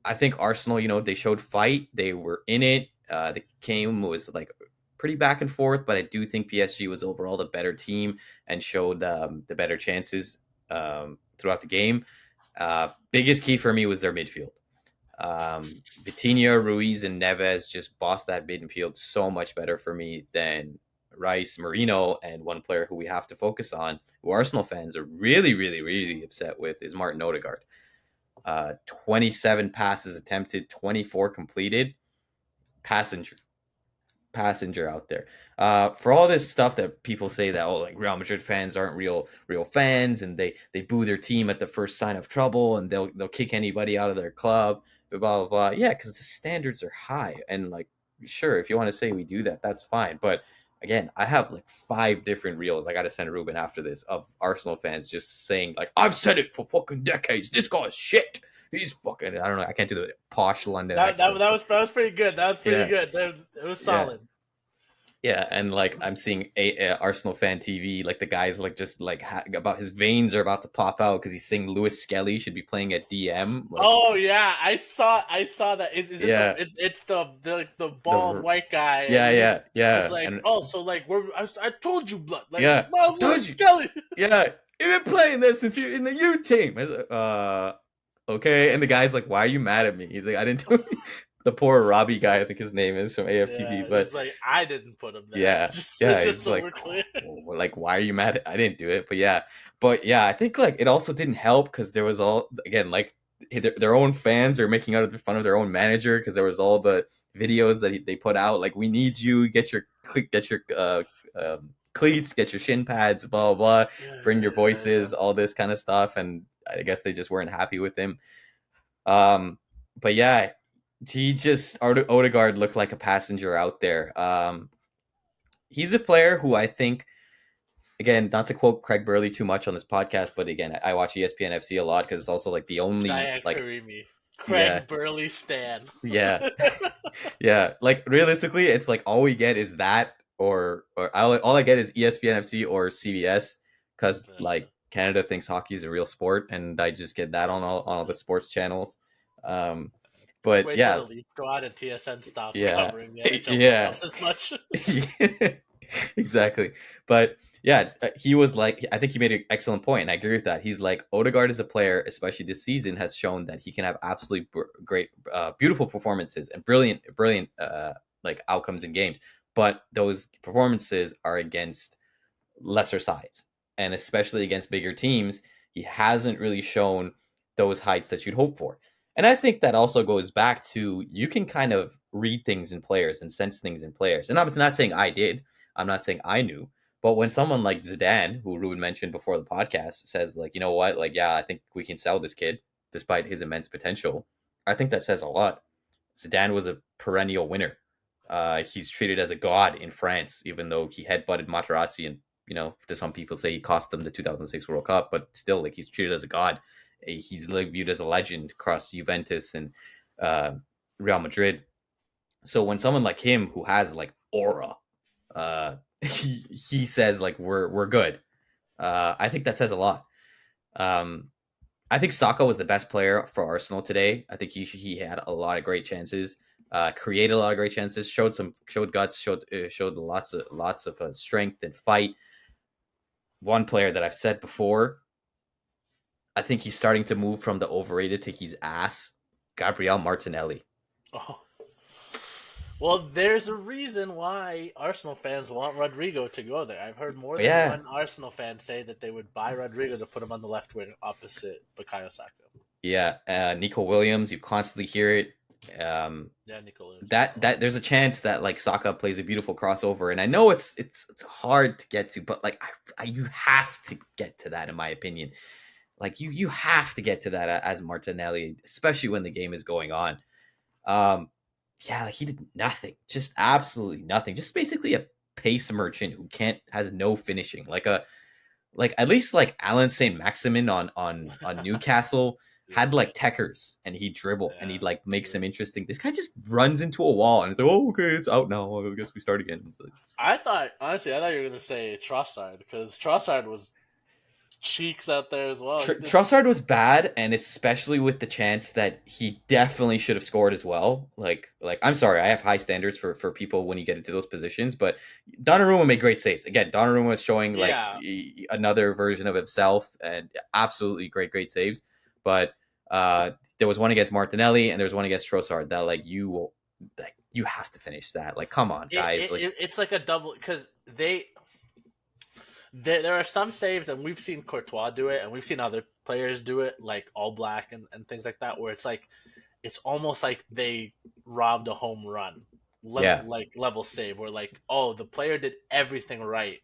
I think Arsenal, they showed fight. They were in it. The game was like pretty back and forth, but I do think PSG was overall the better team and showed the better chances throughout the game. Biggest key for me was their midfield. Vitinha, Ruiz, and Neves just bossed that midfield so much better for me than Rice, Marino, and one player who we have to focus on, who Arsenal fans are really, really, really upset with, is Martin Odegaard. 27 passes attempted, 24 completed. Passenger, passenger out there. For all this stuff that people say that like Real Madrid fans aren't real fans and they boo their team at the first sign of trouble and they'll kick anybody out of their club. Blah blah blah. Yeah, because the standards are high and like sure if you want to say we do that, that's fine. But again, I have like 5 different reels I got to send Ruben after this of Arsenal fans just saying like I've said it for fucking decades. This guy's shit. He's fucking. I don't know. I can't do the posh London accent. That was pretty good. That was pretty Yeah, good. It was yeah. solid. Yeah, and like I'm seeing a Arsenal fan TV, like the guys like just like about his veins are about to pop out because he's saying Lewis Skelly should be playing at DM. Like, Oh yeah, I saw that. Is it yeah, it's the bald the white guy, and yeah, yeah, he's yeah, like, and oh, so like I told you, blood, like yeah, I Miles told Lewis you, Skelly. yeah, you've been playing this since you're in the U team. I was like, okay, and the guy's like, why are you mad at me? He's like, I didn't do it. The poor Robbie guy, I think his name is from AFTV, Yeah, but he's like, I didn't put him there. yeah, yeah, Just he's so like, we're clear. like, why are you mad? I didn't do it, but yeah, I think like it also didn't help because there was all again like their own fans are making out of fun of their own manager because there was all the videos that they put out like we need you get your cleats, get your shin pads, blah blah blah, bring your Yeah. voices, all this kind of stuff, and I guess they just weren't happy with him. Um, but yeah, Odegaard looked like a passenger out there. He's a player who I think again, not to quote Craig Burley too much on this podcast, but again, I watch ESPN FC a lot because it's also like the only Giant like Karimi. yeah, Craig Burley Stan. yeah, yeah. Like realistically, it's like all we get is that, or all I get is ESPN FC or CBS because like Canada thinks hockey is a real sport, and I just get that on all the sports channels. Um, Just but wait till yeah, the Leafs go out and TSN stops yeah, covering the NHL yeah. playoffs as much. Exactly. But yeah, he was like, I think he made an excellent point, and I agree with that. He's like, Odegaard is a player, especially this season, has shown that he can have absolutely great, beautiful performances and brilliant, like outcomes in games. But those performances are against lesser sides, and especially against bigger teams, he hasn't really shown those heights that you'd hope for. And I think that also goes back to you can kind of read things in players and sense things in players. And I'm not saying I did. I'm not saying I knew. But when someone like Zidane, who Ruben mentioned before the podcast, says like, you know what, like, yeah, I think we can sell this kid despite his immense potential, I think that says a lot. Zidane was a perennial winner. He's treated as a god in France, even though he headbutted Materazzi, and to some people say he cost them the 2006 World Cup, but still, like, he's treated as a god. He's viewed as a legend across Juventus and uh, Real Madrid. So when someone like him, who has like aura, he says like we're good. I think that says a lot. Um, I think Saka was the best player for Arsenal today. I think he had a lot of great chances, created a lot of great chances, showed guts, showed lots of strength and fight. One player that I've said before, I think he's starting to move from the overrated to he's ass. Gabriel Martinelli. Oh. Well, there's a reason why Arsenal fans want Rodrigo to go there. I've heard more than Yeah, one Arsenal fan say that they would buy Rodrigo to put him on the left wing opposite Bukayo Saka. yeah. Nico Williams, you constantly hear it. Yeah, Nico Williams is That awesome. there's a chance that like Saka plays a beautiful crossover, and I know it's hard to get to, but like you have to get to that in my opinion. Like you have to get to that as Martinelli, especially when the game is going on. Um, yeah, like he did nothing, just absolutely nothing, just basically a pace merchant who can't has no finishing, like at least like Alan Saint Maximin on Newcastle Yeah, had like techers and he'd dribble and yeah. he'd like make some interesting. This guy just runs into a wall and it's like, oh, okay, it's out now. I guess we start again. Like, I thought honestly, I thought you were gonna say Trossard because Trossard was cheeks out there as well. He did. Trossard was bad, and especially with the chance that he definitely should have scored as well. Like I'm sorry, I have high standards for people when you get into those positions, but Donnarumma made great saves. Again, Donnarumma was showing like Yeah, another version of himself, and absolutely great saves. But there was one against Martinelli, and there was one against Trossard that you have to finish that. Like, come on, guys. Like, it's like a double because there are some saves, and we've seen Courtois do it, and we've seen other players do it, like All Black and things like that, where it's like it's almost like they robbed a home run, yeah, level save, where like oh the player did everything right,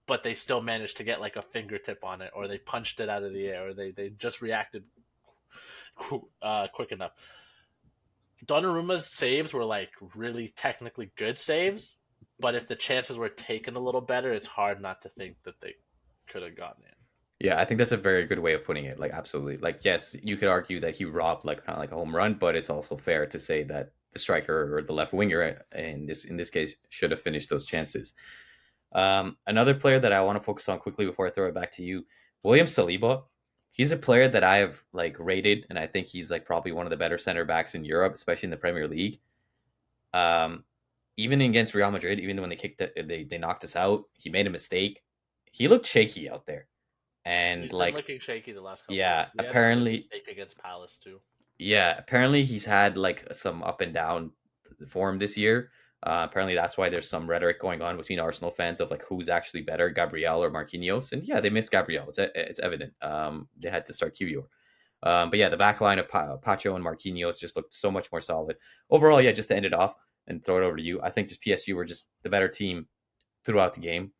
but they still managed to get like a fingertip on it, or they punched it out of the air, or they just reacted quick enough. Donnarumma's saves were like really technically good saves, but if the chances were taken a little better, it's hard not to think that they could have gotten in. yeah, I think that's a very good way of putting it. Like, absolutely. Like, yes, you could argue that he robbed like kind of like a home run, but it's also fair to say that the striker or the left winger in this case should have finished those chances. Another player that I want to focus on quickly before I throw it back to you, William Saliba. He's a player that I have like rated, and I think he's like probably one of the better center backs in Europe, especially in the Premier League. Um, Even against Real Madrid, even when they knocked us out, he made a mistake. He looked shaky out there, and He's been like, looking shaky the last couple of yeah, games. He had a apparently, mistake against Palace too. he's had like some up and down form this year. Apparently, that's why there's some rhetoric going on between Arsenal fans of like who's actually better, Gabriel or Marquinhos. And yeah, they missed Gabriel. It's evident. They had to start QU. But yeah, the back line of Pacho and Marquinhos just looked so much more solid. Overall, yeah, just to end it off and throw it over to you, I think just PSG were just the better team throughout the game,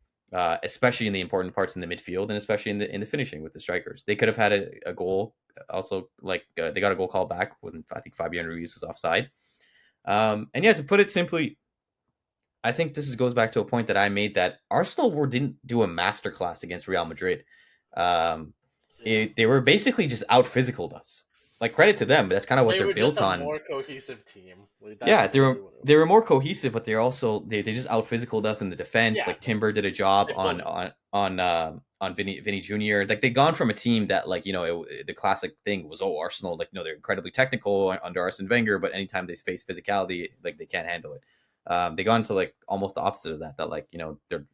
especially in the important parts in the midfield and especially in the finishing with the strikers. They could have had a goal. Also, like they got a goal call back when I think Fabian Ruiz was offside. And yeah, to put it simply, I think goes back to a point that I made that Arsenal didn't do a masterclass against Real Madrid. Um, Yeah. they were basically just out physicaled us. Like credit to them, but that's kind of what They they're were just built a on. more cohesive team. Like, Yeah, that's really what it they was. were more cohesive, but they just out physicaled us in the defense. Yeah, Like Timber did a job they bullied. on Vinny Jr. Like they gone from a team that like the classic thing was Arsenal like they're incredibly technical under Arsene Wenger, but anytime they face physicality like they can't handle it. They gone to like almost the opposite of that. That like they're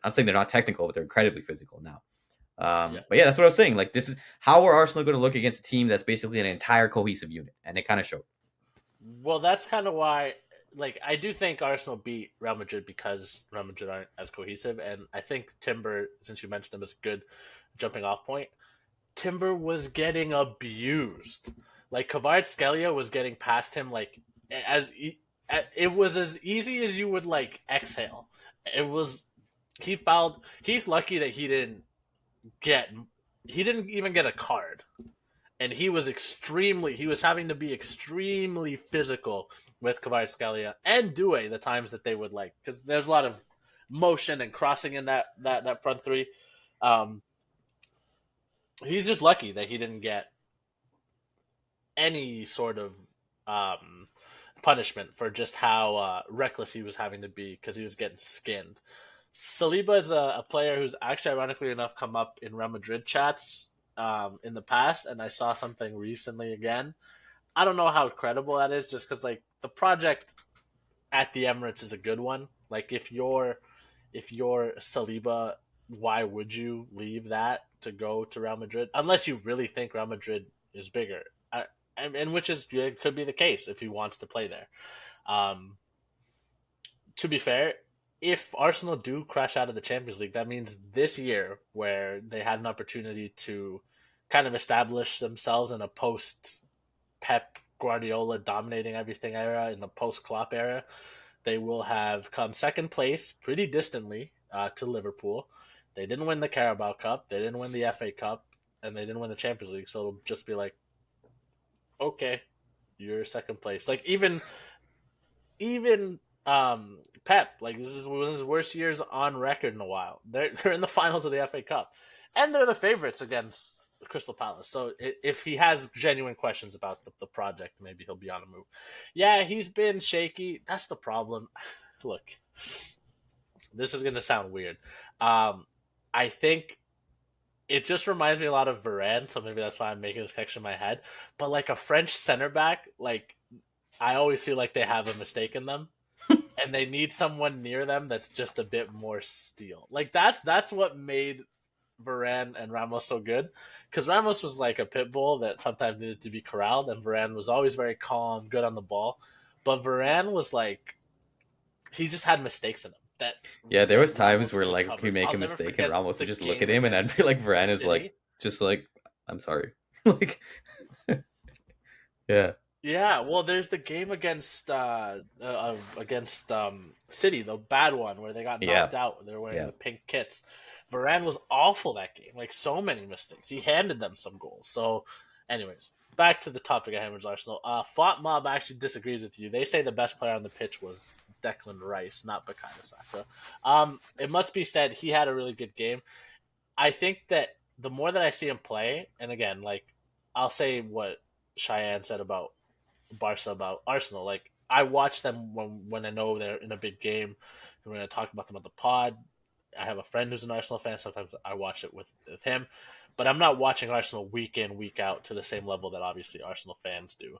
I'm saying they're not technical, but they're incredibly physical now. Yeah. But yeah, that's what I was saying. Like this is how are Arsenal going to look against a team that's basically an entire cohesive unit, and it kind of showed. Well, that's kind of why. Like, I do think Arsenal beat Real Madrid because Real Madrid aren't as cohesive, and I think Timber, since you mentioned him, is a good jumping off point. Timber was getting abused. Like Kvaratskhelia was getting past him like as it was as easy as you would like exhale. It was he fouled. He's lucky that get he didn't even get a card, and he was having to be extremely physical with Kvaratskhelia and Due the times that they would like because there's a lot of motion and crossing in that front three. Um, he's just lucky that he didn't get any sort of um, punishment for just how reckless he was having to be because he was getting skinned. Saliba is a player who's actually, ironically enough, come up in Real Madrid chats in the past, and I saw something recently again. I don't know how credible that is, just because like the project at the Emirates is a good one. Like if you're Saliba, why would you leave that to go to Real Madrid? Unless you really think Real Madrid is bigger, and which is it could be the case if he wants to play there. Um, to be fair, if Arsenal do crash out of the Champions League, that means this year where they had an opportunity to kind of establish themselves in a post Pep Guardiola dominating everything era, in the post Klopp era, they will have come second place pretty distantly to Liverpool. They didn't win the Carabao Cup, they didn't win the FA Cup, and they didn't win the Champions League. So it'll just be like, okay, you're second place. Like even Pep, like this is one of his worst years on record in a while. They're in the finals of the FA Cup, and they're the favorites against Crystal Palace. So if he has genuine questions about the project, maybe he'll be on a move. Yeah, he's been shaky. That's the problem. Look, this is gonna sound weird. I think it just reminds me a lot of Varane, so maybe that's why I'm making this connection in my head. But like a French center back, like I always feel like they have a mistake in them and they need someone near them that's just a bit more steel. Like that's what made Varane and Ramos so good. Because Ramos was like a pit bull that sometimes needed to be corralled, and Varane was always very calm, good on the ball. But Varane was like he just had mistakes in him that Yeah, there that was times Ramos where like we recovered. make I'll a never mistake and forget Ramos would the just look at game him and I'd be against like Varane is like City. just like I'm sorry. like yeah. Yeah, well, there's the game against City, the bad one where they got Yeah. knocked out. They're wearing Yeah. the pink kits. Varane was awful that game, like so many mistakes. He handed them some goals. So, anyways, back to the topic of Hammers Arsenal. Font Mob actually disagrees with you. They say the best player on the pitch was Declan Rice, not Bukayo Saka. It must be said he had a really good game. I think that the more that I see him play, and again, like I'll say what Cheyenne said about Barca about Arsenal. Like I watch them when I know they're in a big game. We're going to talk about them on the pod. I have a friend who's an Arsenal fan. Sometimes I watch it with him, but I'm not watching Arsenal week in week out to the same level that obviously Arsenal fans do.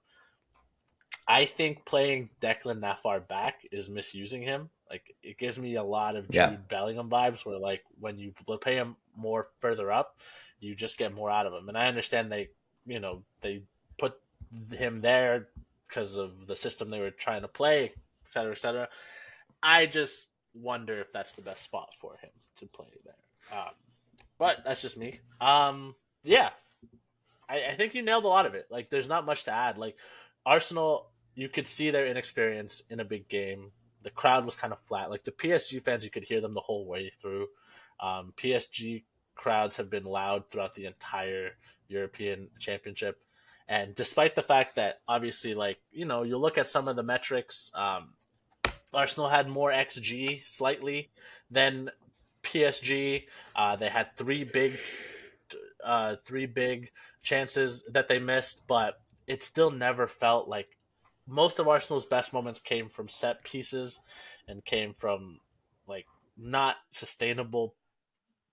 I think playing Declan that far back is misusing him. Like it gives me a lot of Yeah. Jude Bellingham vibes, where like when you pay him more further up, you just get more out of him. And I understand they put him there because of the system they were trying to play, et cetera, et cetera. I just wonder if that's the best spot for him to play there. But that's just me. Yeah, I think you nailed a lot of it. Like, there's not much to add. Like, Arsenal, you could see their inexperience in a big game. The crowd was kind of flat. Like, the PSG fans, you could hear them the whole way through. PSG crowds have been loud throughout the entire European Championship. And despite the fact that, obviously, like, you look at some of the metrics, Arsenal had more XG slightly than PSG. They had three big chances that they missed, but it still never felt like most of Arsenal's best moments came from set pieces and came from like not sustainable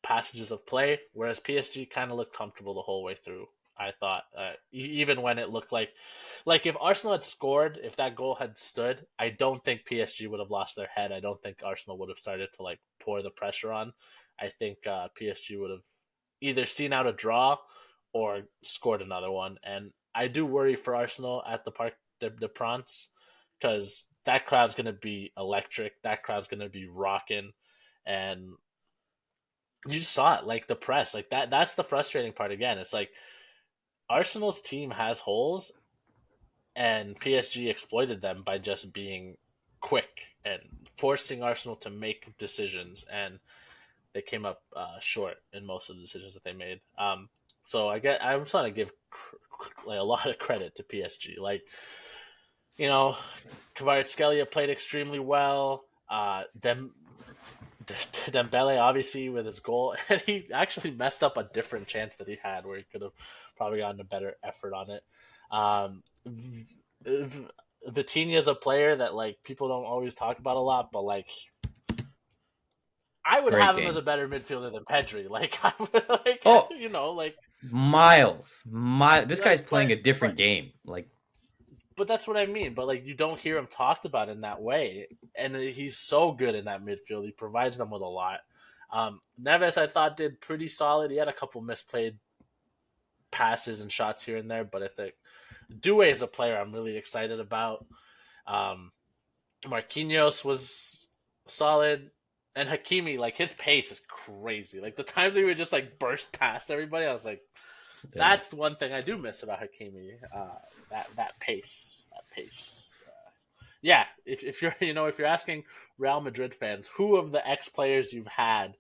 passages of play, whereas PSG kind of looked comfortable the whole way through. I thought, even when it looked like if Arsenal had scored, if that goal had stood, I don't think PSG would have lost their head. I don't think Arsenal would have started to like pour the pressure on. I think PSG would have either seen out a draw or scored another one. And I do worry for Arsenal at the Parc de France because that crowd's going to be electric. That crowd's going to be rocking, and you just saw it, like the press, like that. That's the frustrating part. Again, it's like Arsenal's team has holes, and PSG exploited them by just being quick and forcing Arsenal to make decisions, and they came up short in most of the decisions that they made. So I'm just trying to give like a lot of credit to PSG. Like, you know, Kvaratskhelia played extremely well. Dembele obviously with his goal, and he actually messed up a different chance that he had where he could have probably gotten a better effort on it. Vitinha is a player that like people don't always talk about a lot, but like I would Great have him as game. a better midfielder than Pedri. Like I would, like Oh, like this guy's like playing a different but game. Like, but that's what I mean. But like you don't hear him talked about in that way, and he's so good in that midfield. He provides them with a lot. Neves, I thought, did pretty solid. He had a couple misplayed passes and shots here and there, but I think Due is a player I'm really excited about. Um, Marquinhos was solid, and Hakimi, like his pace is crazy. Like the times we would just like burst past everybody, I was like, yeah. that's one thing I do miss about Hakimi. That pace, yeah. If you're if you're asking Real Madrid fans, who of the ex players you've had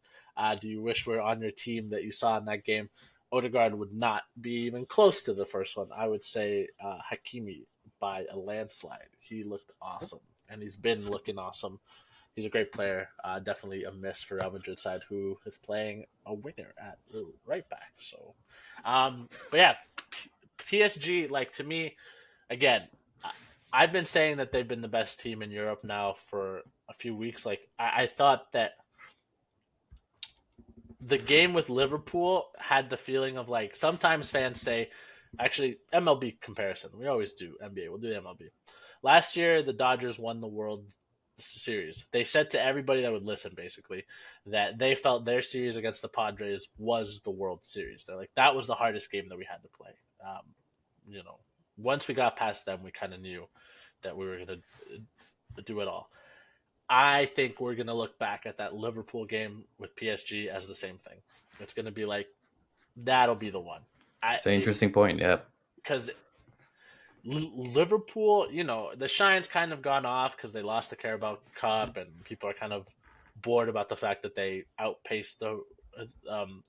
do you wish were on your team that you saw in that game? Odegaard would not be even close to the first one. I would say Hakimi by a landslide. He looked awesome, and he's been looking awesome. He's a great player. Definitely a miss for Real Madrid side, who is playing a winger at right back. So, but yeah, PSG. Like to me, again, I've been saying that they've been the best team in Europe now for a few weeks. Like I thought that the game with Liverpool had the feeling of like sometimes fans say, actually MLB comparison. We always do NBA. We'll do the MLB. Last year, the Dodgers won the World Series. They said to everybody that would listen, basically, that they felt their series against the Padres was the World Series. They're like that was the hardest game that we had to play. Um, you know, once we got past them, we kind of knew that we were going to do it all. I think we're going to look back at that Liverpool game with PSG as the same thing. It's going to be like that'll be the one. I It's an interesting point. Yeah. because Liverpool, the shine's kind of gone off because they lost the Carabao Cup, and people are kind of bored about the fact that they outpaced um,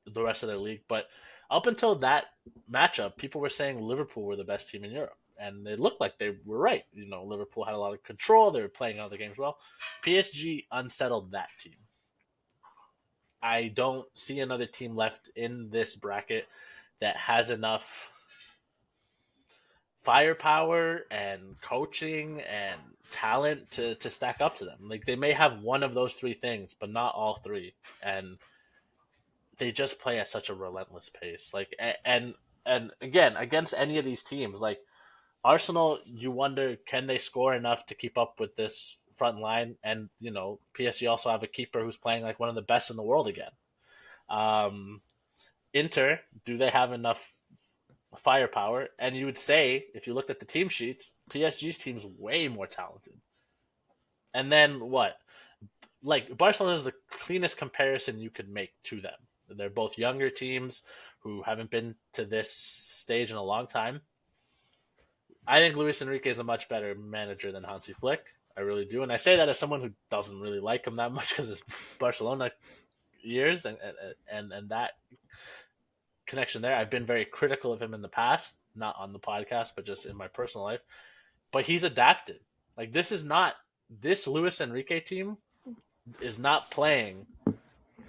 the rest of their league. But up until that matchup, people were saying Liverpool were the best team in Europe, and it looked like they were right. Liverpool had a lot of control; they were playing all the games well. PSG unsettled that team. I don't see another team left in this bracket that has enough firepower and coaching and talent to stack up to them. Like they may have one of those three things, but not all three. And they just play at such a relentless pace. Like and again, against any of these teams, like Arsenal, you wonder can they score enough to keep up with this front line? And PSG also have a keeper who's playing like one of the best in the world again. Um, Inter, do they have enough firepower? And you would say, if you looked at the team sheets, PSG's team's way more talented. And then what? Like Barcelona is the cleanest comparison you could make to them. They're both younger teams who haven't been to this stage in a long time. I think Luis Enrique is a much better manager than Hansi Flick. I really do, and I say that as someone who doesn't really like him that much because it's Barcelona years and that connection there. I've been very critical of him in the past, not on the podcast, but just in my personal life. But he's adapted. Like this is not this Luis Enrique team is not playing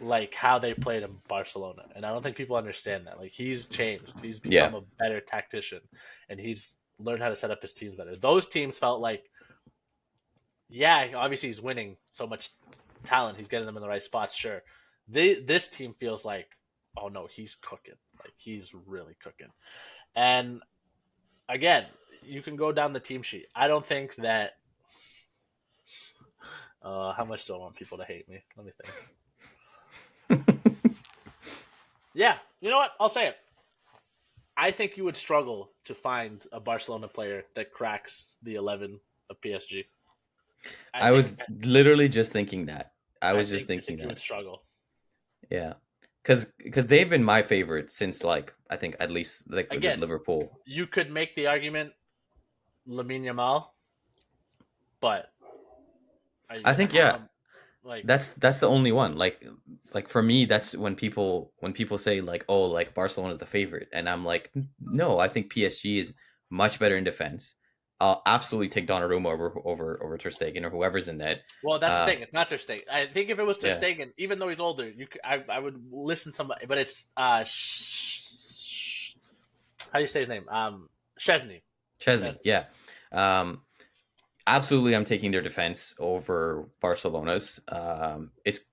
like how they played in Barcelona, and I don't think people understand that. Like, he's changed. He's Yeah. become a better tactician, and he's learned how to set up his teams better. Those teams felt like, yeah, obviously he's winning so much talent. He's getting them in the right spots. Sure, this team feels like, oh no, he's cooking. Like, he's really cooking. And again, you can go down the team sheet. I don't think that. How much do I want people to hate me? Let me think. Yeah, you know what? I'll say it. I think you would struggle to find a Barcelona player that cracks the 11 of PSG. I was literally just thinking that. I was just I thinking think you would that. struggle. Yeah. Because they've been my favorite since, like, I think at least like with Again, Liverpool. you could make the argument Lamine Yamal, but are you I gonna think, have yeah, him like? that's the only one. Like for me, that's when people say like, oh, like Barcelona is the favorite, and I'm like, no, I think PSG is much better in defense. I'll absolutely take Donnarumma over Ter Stegen or whoever's in net. Well, that's the Uh, thing. It's not Ter Stegen. I think if it was Ter yeah, Stegen, even though he's older, I would listen to. But it's how do you say his name? Chesney. Chesney, Chesney. yeah. Um, Absolutely, I'm taking their defense over Barcelona's.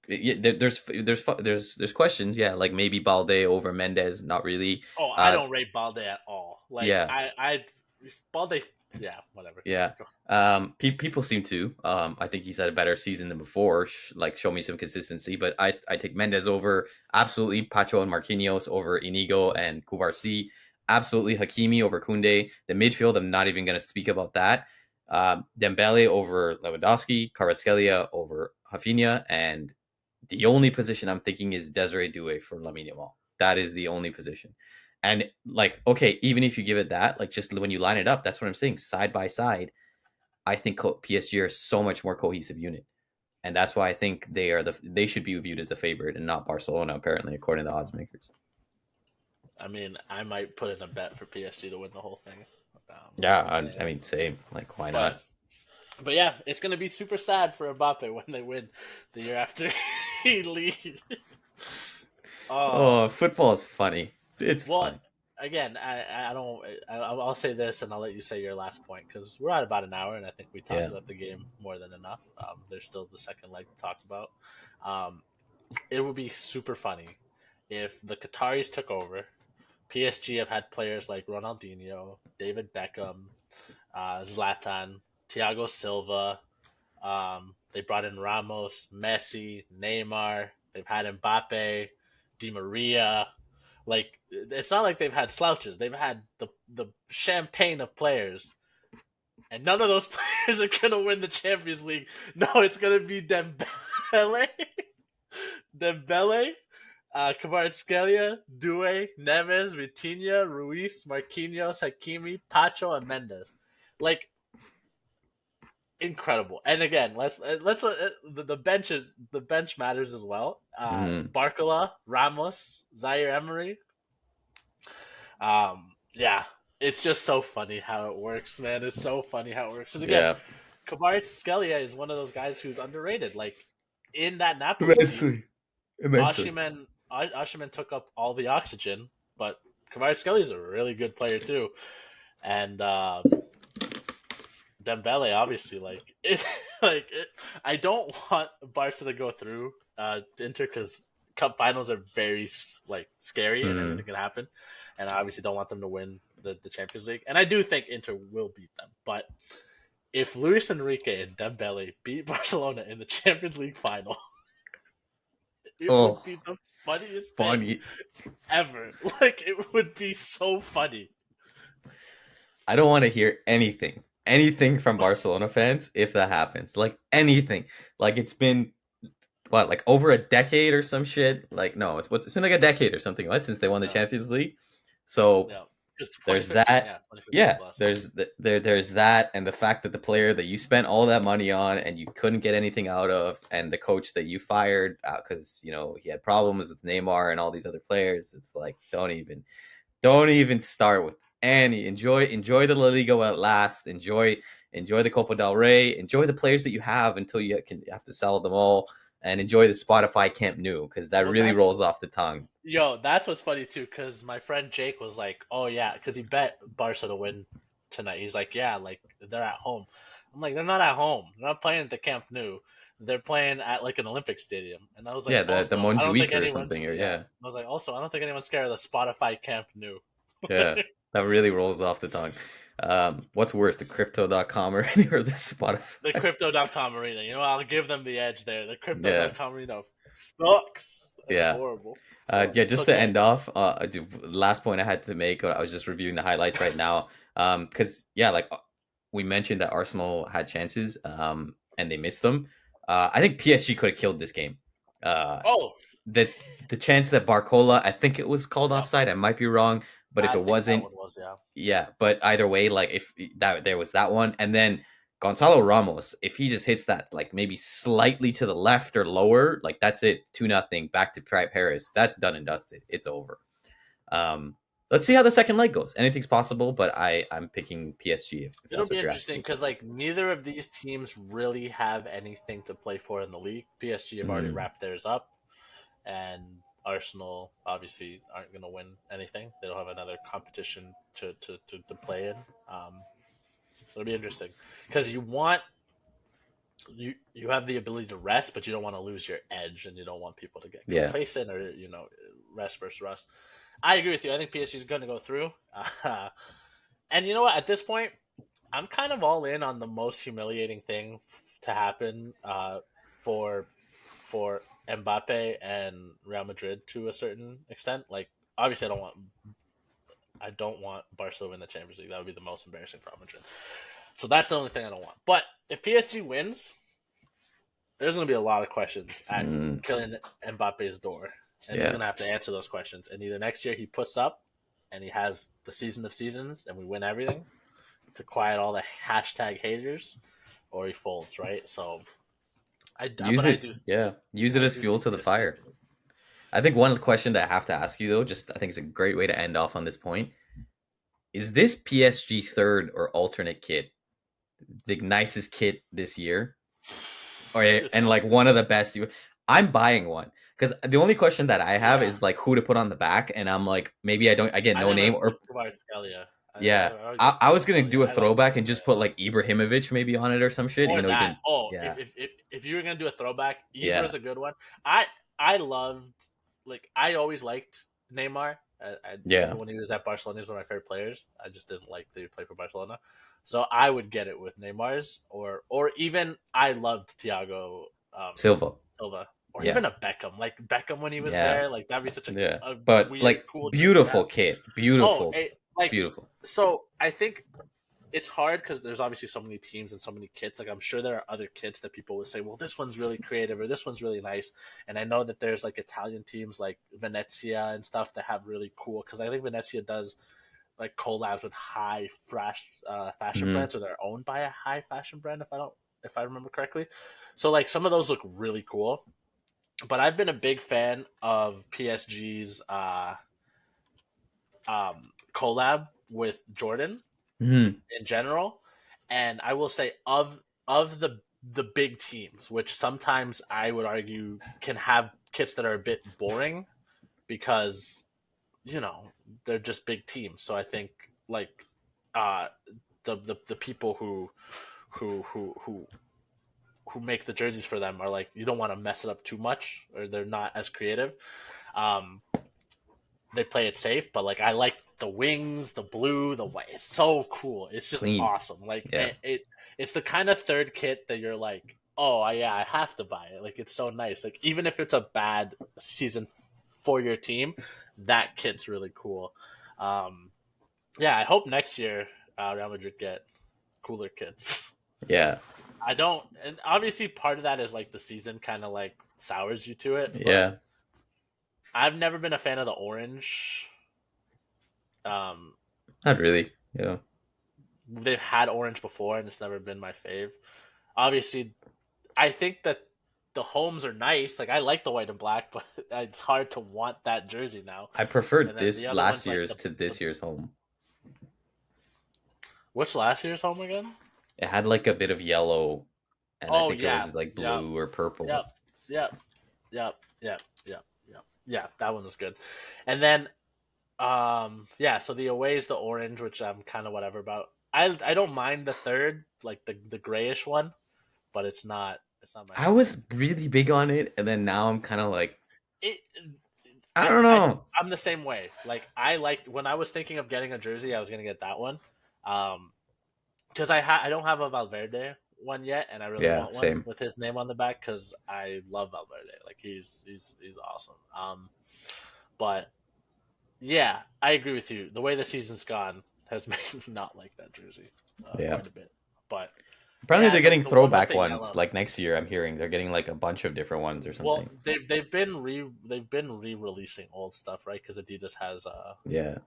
There's questions, yeah, like maybe Balde over Mendes, not really. Oh, I don't rate Balde at all. Like, Yeah, Balde. Yeah, whatever. yeah. People seem to. I think he's had a better season than before. Like, show me some consistency, but I take Mendes over absolutely. Pacho and Marquinhos over Inigo and Kubarsi. Absolutely, Hakimi over Kunde. The midfield, I'm not even going to speak about that. Dembele over Lewandowski, Kvaratskhelia over Rafinha, and the only position I'm thinking is Desiree Doué for Lamine Yamal. That is the only position. And like, okay, even if you give it that, like, just when you line it up, that's what I'm saying. Side by side, I think PSG are so much more cohesive unit, and that's why I think they should be viewed as the favorite and not Barcelona, apparently, according to the odds makers. I mean, I might put in a bet for PSG to win the whole thing. Yeah, I mean, same. Like, why not? But yeah, it's gonna be super sad for Mbappe when they win the year after he leaves. Oh, football is funny. It's Well, fun. again, I don't. I'll say this, and I'll let you say your last point because we're at about an hour, and I think we talked Yeah. about the game more than enough. There's still the second leg to talk about. Um, it would be super funny if the Qataris took over. PSG have had players like Ronaldinho, David Beckham, Zlatan, Thiago Silva. They brought in Ramos, Messi, Neymar. They've had Mbappe, Di Maria. Like, it's not like they've had slouches. They've had the champagne of players, and none of those players are gonna win the Champions League. No, it's gonna be Dembele, Dembele, Kvaratskhelia, Doué, Neves, Vitinha, Ruiz, Marquinhos, Hakimi, Pacho, and Mendes. Like, incredible. And again, the bench matters as well. Mm-hmm. Barcola, Ramos, Zaire Emery. Yeah, it's just so funny how it works, man. It's so funny how it works. Because again, Yeah. Kvaratskhelia is one of those guys who's underrated. Like, in that Napoli team, Immensely. Immensely. Oshiman took up all the oxygen, but Kvaratskhelia is a really good player too. And Dembele, obviously, I don't want Barca to go through Inter because cup finals are very scary and Mm-hmm. anything can happen, and I obviously don't want them to win the Champions League. And I do think Inter will beat them, but if Luis Enrique and Dembele beat Barcelona in the Champions League final, it would Oh, be the funniest thing funny. ever. Like, it would be so funny. I don't want to hear anything from Barcelona fans if that happens. Like, anything. Like, it's been what, like over a decade or some shit. Like, no, it's been like a decade or something, right, since they won the Yeah, Champions League. So yeah. It's there's 2015, that. yeah, 2015 Yeah, plus. there's that, and the fact that the player that you spent all that money on and you couldn't get anything out of, and the coach that you fired because he had problems with Neymar and all these other players. It's like, don't even start with Any. Enjoy the La Liga while it lasts. Enjoy the Copa del Rey. Enjoy the players that you have until you have to sell them all. And enjoy the Spotify Camp Nou, because that Well, really rolls off the tongue. that's what's funny too, because my friend Jake was like, "Oh yeah," because he bet Barca to win tonight. He's like, "Yeah, like they're at home." I'm like, "They're not at home. They're not playing at the Camp Nou. They're playing at like an Olympic stadium." And I was like, Yeah, the "Also, I don't think Montjuic or anyone's something. Or yeah." yeah, I was like, "Also, I don't think anyone's scared of the Spotify Camp Nou." yeah, that really rolls off the tongue. What's worse, the Crypto.com or the The Spotify? Crypto.com arena. I'll give them the edge there. The Yeah, Crypto.com arena sucks. It's yeah. horrible. So Yeah, it's just to okay. end off, last point I had to make. I was just reviewing the highlights right now. Because yeah, like we mentioned that Arsenal had chances, and they missed them. I think PSG could have killed this game. Uh, Oh, the the chance that Barcola, I think it was called yeah. offside. I might be wrong, but if I it think that wasn't, one was, yeah. yeah. But either way, like if that there was that one, and then Gonzalo Ramos, if he just hits that like maybe slightly to the left or lower, like that's it, 2-0 back to Paris. That's done and dusted. It's over. Um, let's see how the second leg goes. Anything's possible, but I'm picking PSG if It'll that's be what you're interesting asking. because like neither of these teams really have anything to play for in the league. PSG have already Mm, wrapped theirs up, and Arsenal obviously aren't going to win anything. They don't have another competition to play in. It'll be interesting because you have the ability to rest, but you don't want to lose your edge, and you don't want people to get yeah. complacent or rest versus rust. I agree with you. I think PSG is going to go through. And you know what? At this point, I'm kind of all in on the most humiliating thing to happen for for Mbappe and Real Madrid to a certain extent. Like, obviously, I don't want Barcelona in the Champions League. That would be the most embarrassing for Real Madrid. So that's the only thing I don't want. But if PSG wins, there's going to be a lot of questions at Mm, Kylian Mbappe's door, and he's yeah. going to have to answer those questions. And either next year he puts up and he has the season of seasons and we win everything to quiet all the hashtag haters, or he folds, right? So Use but I it. do, Yeah. Use it I as do fuel think to the PSG is fire. good. I think one question that I have to ask you though, just I think it's a great way to end off on this point. Is this PSG third or alternate kit the nicest kit this year? Or It's and hard. like one of the best I'm buying one. Because the only question that I have Yeah, is like who to put on the back, and I'm like maybe I get I no think name I or put Kvaratskhelia. yeah. I would go I was gonna do Kvaratskhelia. a I like throwback and just Kvaratskhelia a put lot. like Ibrahimovic maybe on it or some shit, Or even though he that. didn't. Oh, Yeah, if you were gonna do a throwback, Ibra yeah, is a good one. I loved, like, I always liked Neymar. yeah. Even when he was at Barcelona, he was one of my favorite players. I just didn't like that he played for Barcelona. So I would get it with Neymar's, or even I loved Thiago Silva. Silva, or Yeah, even a Beckham. Like Beckham when he was yeah, there, like that'd be such yeah. a But weird, like cool jersey to beautiful have. kit, Oh, beautiful, like, beautiful. so I think it's hard because there's obviously so many teams and so many kits. Like, I'm sure there are other kits that people would say, well, this one's really creative or this one's really nice. And I know that there's like Italian teams like Venezia and stuff that have really cool, because I think Venezia does like collabs with high fashion Mm, brands, or they're owned by a high fashion brand, if I remember correctly. So like some of those look really cool. But I've been a big fan of PSG's collab with Jordan mm, in general, and I will say of the big teams, which sometimes I would argue can have kits that are a bit boring because they're just big teams. So I think like uh, the people who who who who make the jerseys for them are like, you don't want to mess it up too much, or they're not as creative. Um, they play it safe, but like I like the wings, the blue, the white. It's so cool. It's just clean. awesome. Like Yeah, it's the kind of third kit that you're like, oh yeah, I have to buy it. Like, it's so nice. Like, even if it's a bad season for your team, that kit's really cool. Um, yeah, I hope next year Real Madrid get cooler kits. yeah, I don't, and obviously part of that is like the season kind of like sours you to it, but yeah. I've never been a fan of the orange. Um, Not really. Yeah. they've had orange before, and it's never been my fave. Obviously, I think that the homes are nice. Like, I like the white and black, but it's hard to want that jersey now. I And preferred then the this other last one's like year's to the this year's home. What's last year's home again? It had like a bit of yellow, and I Oh think it yeah, was like yep, blue or purple. yep, yep, yep, yep, yep, yep. Yeah, that one was good. And then yeah, so the away is the orange, which I'm kind of whatever about. I don't mind the third, like the grayish one, but it's not my I favorite. was really big on it, and then now I'm kind of like, It I I don't I know. I'm the same way. Like I liked when I was thinking of getting a jersey, I was gonna get that one. Because I don't have a Valverde one yet, and I really Yeah, want one same. with his name on the back because I love Valverde. Like he's awesome. But yeah, I agree with you. The way the season's gone has made me not like that jersey Yeah. quite a bit. But Apparently yeah, they're the getting the one with throwback the ones yellow. like next year. I'm hearing they're getting like a bunch of different ones or Well, something. they've been re-releasing old stuff, right? Because Adidas has Yeah.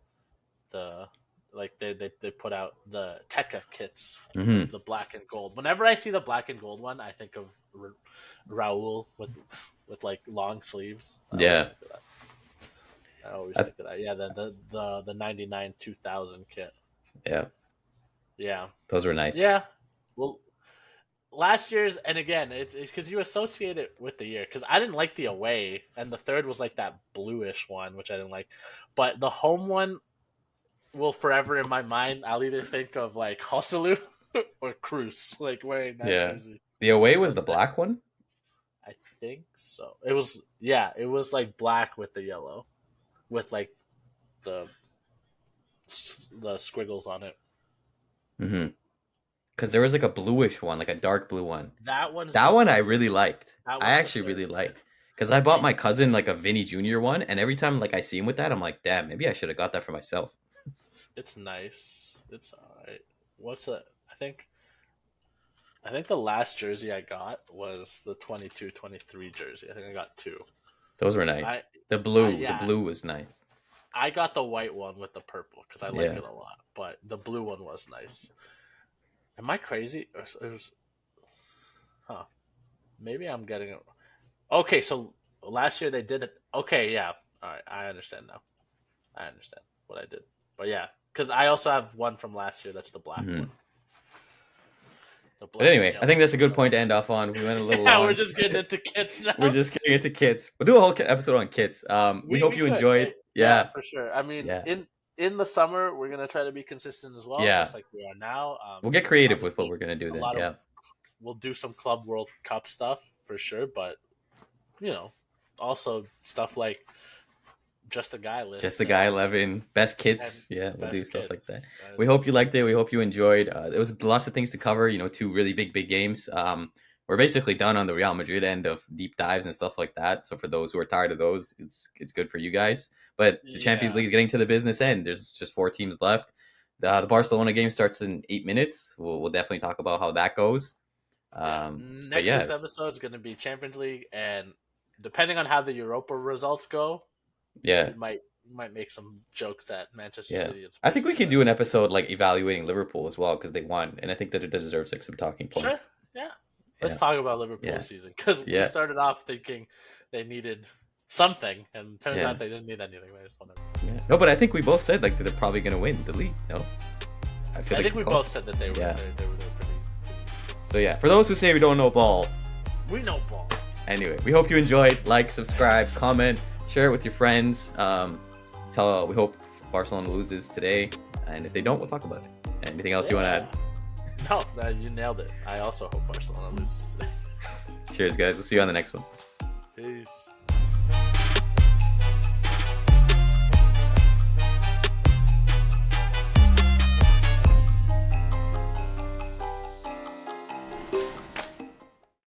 the like they put out the Tekka kits Hmm. of the black and gold. Whenever I see the black and gold one, I think of Raul with like long sleeves. I always Yeah. think of that. I always I, think of that. Yeah, the 99 2000 kit. yeah. Yeah. Those were nice. Yeah. Well, last year's, and again, it's because you associate it with the year. Because I didn't like the away, and the third was like that bluish one, which I didn't like. But the home one will forever in my mind. I'll either think of like Hosselu or Cruz, like wearing that Yeah. jersey. The away was The the sec- black one. I think so. It was yeah. It was like black with the yellow, with like the the squiggles on it. Hmm. Because there was like a bluish one, like a dark blue one. That one's That the one I third. really liked. That I one's the actually third. really Yeah. liked. Because I bought And my cousin like a Vinny Jr. one, and every time like I see him with that, I'm like, damn, maybe I should have got that for myself. it's nice. It's alright. What's that? I think the last jersey I got was the 22-23 jersey. I think I got two. Those were nice. I The yeah, blue was nice. I got the white one with the purple because I like Yeah. it a lot. But the blue one was nice. Am I crazy? Or it was, huh? Maybe I'm getting it. Okay, so last year they did it. Okay, yeah. All right, I understand now. I understand what I did. But yeah, because I also have one from last year. That's the black Hmm. one. The But black and anyway, I think yellow. that's a good point to end off on. We went a little Yeah, we're long. just getting into kits We're now. just getting into kits. We'll do a whole episode on kits. We hope We you could, enjoyed. yeah, Yeah. for sure. I mean, Yeah. in the summer, we're gonna try to be consistent as well, Yeah. just like we are now. We'll get creative with what Obviously, we're gonna do a then. lot of Yeah. we'll do some Club World Cup stuff for sure, but you know, also stuff like just a guy Just list the guy 11 best and kits. Yeah, we'll do best stuff like kits. that. We And hope you liked it. We hope you enjoyed. There was lots of things to cover. Two really big games. We're basically done on the Real Madrid end of deep dives and stuff like that. So for those who are tired of those, it's good for you guys. But the Champions yeah, League is getting to the business end. There's just 4 teams left. The Barcelona game starts in 8 minutes. We'll definitely talk about how that goes. yeah. But Next yeah, week's episode is going to be Champions League, and depending on how the Europa results go, yeah, we might make some jokes at Manchester yeah. City and I think we Spurs' can do an expense. episode like evaluating Liverpool as well because they won, and I think that it deserves like some talking Sure, points. yeah. Let's Yeah, talk about Liverpool's yeah, season because we yeah, started off thinking they needed something, and turns yeah. out they didn't need anything. They just won Yeah. No, but I think we both said like that they're probably gonna win the league. No, I feel I like think we called. both said that they were Yeah. they were pretty. So yeah, for those who say we don't know ball, We know ball. anyway, we hope you enjoyed. Like, subscribe, comment, share it with your friends. We hope Barcelona loses today, and if they don't, we'll talk about it. Anything else you want to add? No, you nailed it. I also hope Barcelona loses today. Cheers, guys. We'll see you on the next one. Peace.